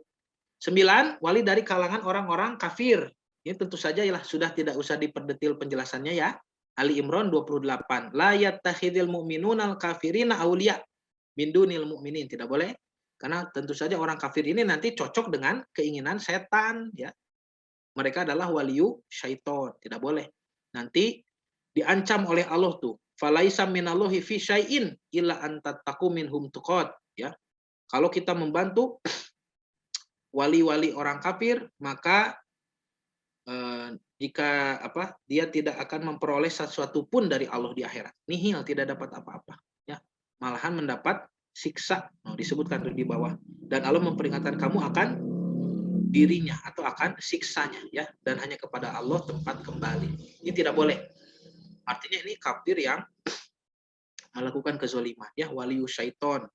9, wali dari kalangan orang-orang kafir. Ini tentu saja ya sudah tidak usah diperdetil penjelasannya ya. Ali Imran 28. La yattakhidil mu'minunal kafirina auliya min dunil mu'minin. Tidak boleh. Karena tentu saja orang kafir ini nanti cocok dengan keinginan setan ya. Mereka adalah waliyu syaiton. Tidak boleh. Nanti diancam oleh Allah tuh. Falaisa minallahi fi syai'in illa an tattaqu minhum tuqat ya. Kalau kita membantu wali-wali orang kafir, maka jika dia tidak akan memperoleh sesuatu pun dari Allah di akhirat. Nihil, tidak dapat apa-apa ya. Malahan mendapat siksa. Disebutkan tuh di bawah. Dan Allah memperingatkan kamu akan dirinya atau akan siksanya ya, dan hanya kepada Allah tempat kembali. Ini tidak boleh. Artinya ini kafir yang melakukan kezaliman ya, wali syaiton.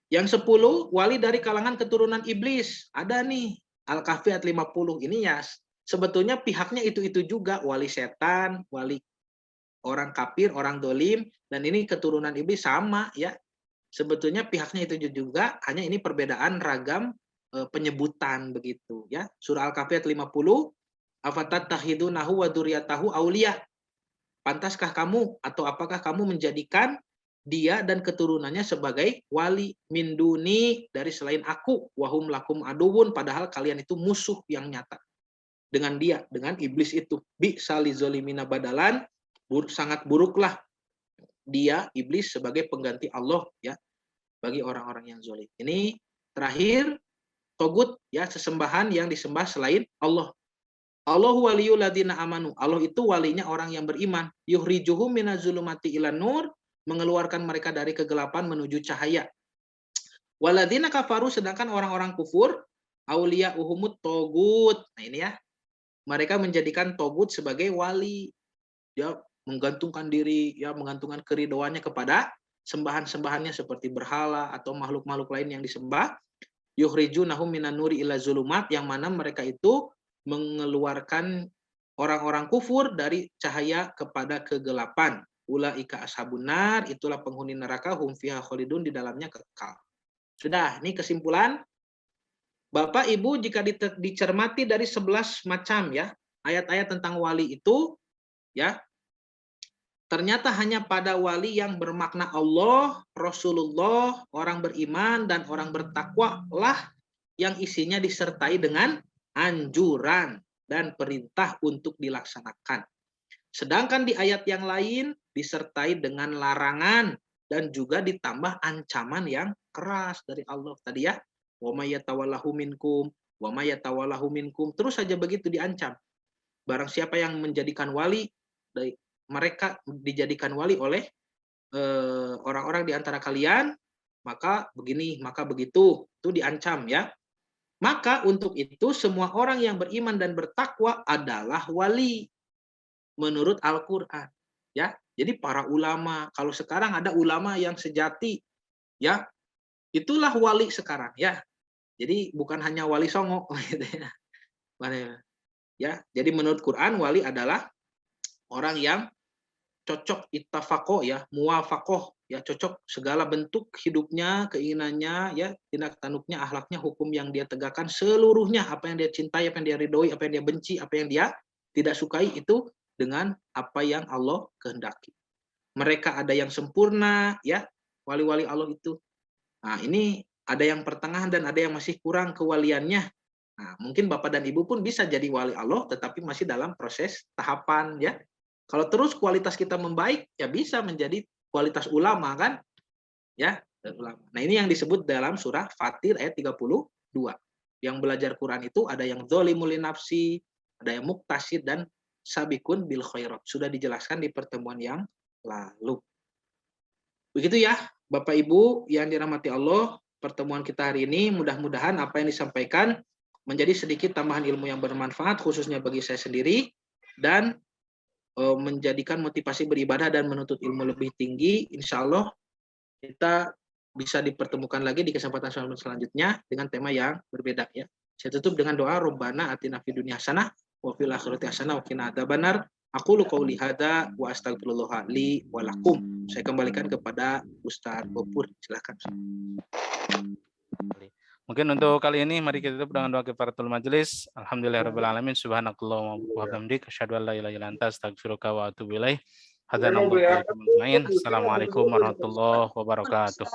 Yang 10, wali dari kalangan keturunan iblis. Ada nih Al-Kahfi ayat 50. Ini ya sebetulnya pihaknya itu-itu juga, wali setan, wali orang kafir, orang dolim, dan ini keturunan iblis sama ya. Sebetulnya pihaknya itu juga, hanya ini perbedaan ragam penyebutan begitu ya. Surah Al-Kahfi ayat 50, afatattakhidunahu wa dzurriyyatahu auliya. Pantaskah kamu atau apakah kamu menjadikan dia dan keturunannya sebagai wali min duni, dari selain aku, wahum lakum aduwun, padahal kalian itu musuh yang nyata dengan dia, dengan iblis itu. Bi salizolimina badalan, sangat buruklah dia iblis sebagai pengganti Allah ya bagi orang-orang yang zalim. Ini terakhir, togut ya, sesembahan yang disembah selain Allah. Allahu waliyul ladzina amanu. Allah itu walinya orang yang beriman. Yuhrijuhum minazulumati ilan nur, mengeluarkan mereka dari kegelapan menuju cahaya. Waladzina kafaru, sedangkan orang-orang kufur, auliya uhumut togut. Nah ini ya, mereka menjadikan togut sebagai wali. Dia menggantungkan diri, ya menggantungkan keridoannya kepada sembahan-sembahannya seperti berhala atau makhluk-makhluk lain yang disembah. Yuhrijunahum minan nuri ila zulumat, yang mana mereka itu mengeluarkan orang-orang kufur dari cahaya kepada kegelapan. Ulaika ashabun nar, itulah penghuni neraka, hum fiha khalidun, di dalamnya kekal. Sudah, ini kesimpulan. Bapak Ibu, jika dicermati dari 11 macam ya ayat-ayat tentang wali itu ya, ternyata hanya pada wali yang bermakna Allah, Rasulullah, orang beriman dan orang bertakwa lah yang isinya disertai dengan anjuran dan perintah untuk dilaksanakan. Sedangkan di ayat yang lain disertai dengan larangan dan juga ditambah ancaman yang keras dari Allah tadi ya. Wa may yatawallahu minkum, wa may yatawallahu minkum, terus saja begitu diancam. Barang siapa yang menjadikan wali, mereka dijadikan wali oleh orang-orang di antara kalian, maka begini, maka begitu, itu diancam ya. Maka untuk itu semua orang yang beriman dan bertakwa adalah wali menurut Al-Qur'an ya. Jadi para ulama, kalau sekarang ada ulama yang sejati ya, itulah wali sekarang ya. Jadi bukan hanya wali songo gitu ya. Ya, jadi menurut Quran wali adalah orang yang cocok ittafaqo ya, muwafaqoh ya, cocok segala bentuk hidupnya, keinginannya ya, tindak tanduknya, akhlaknya, hukum yang dia tegakkan seluruhnya, apa yang dia cintai, apa yang dia ridhoi, apa yang dia benci, apa yang dia tidak sukai, itu dengan apa yang Allah kehendaki. Mereka ada yang sempurna ya, wali-wali Allah itu. Nah, ini ada yang pertengahan dan ada yang masih kurang kewaliannya. Nah, mungkin Bapak dan Ibu pun bisa jadi wali Allah tetapi masih dalam proses tahapan ya. Kalau terus kualitas kita membaik, ya bisa menjadi kualitas ulama kan? Ya, ulama. Nah, ini yang disebut dalam surah Fatir ayat 32. Yang belajar Quran itu ada yang zalimul nafsi, ada yang muqtasid, dan sabikun bil khairat. Sudah dijelaskan di pertemuan yang lalu. Begitu ya, Bapak Ibu yang dirahmati Allah, pertemuan kita hari ini mudah-mudahan apa yang disampaikan menjadi sedikit tambahan ilmu yang bermanfaat khususnya bagi saya sendiri, dan menjadikan motivasi beribadah dan menuntut ilmu lebih tinggi. Insya Allah kita bisa dipertemukan lagi di kesempatan selanjutnya dengan tema yang berbeda ya. Saya tutup dengan doa, Rabbana atina fid dunya hasanah wa fil akhirati hasanah wa qina adzabannar. Aku qauli hadza wa astaghfirullah li wa lakum. Saya kembalikan kepada Ustaz Gopur. Silakan. Mungkin untuk kali ini mari kita tutup dengan doa kifaratul majelis. Alhamdulillahirabbil alamin. Subhanakallahumma wa bihamdika asyhadu an la ilaha illa anta astaghfiruka wa atubu ilaik. Hadanallahu wa iyyakum ajmain. Assalamualaikum warahmatullahi wabarakatuh.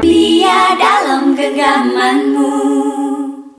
Dia dalam genggamanmu.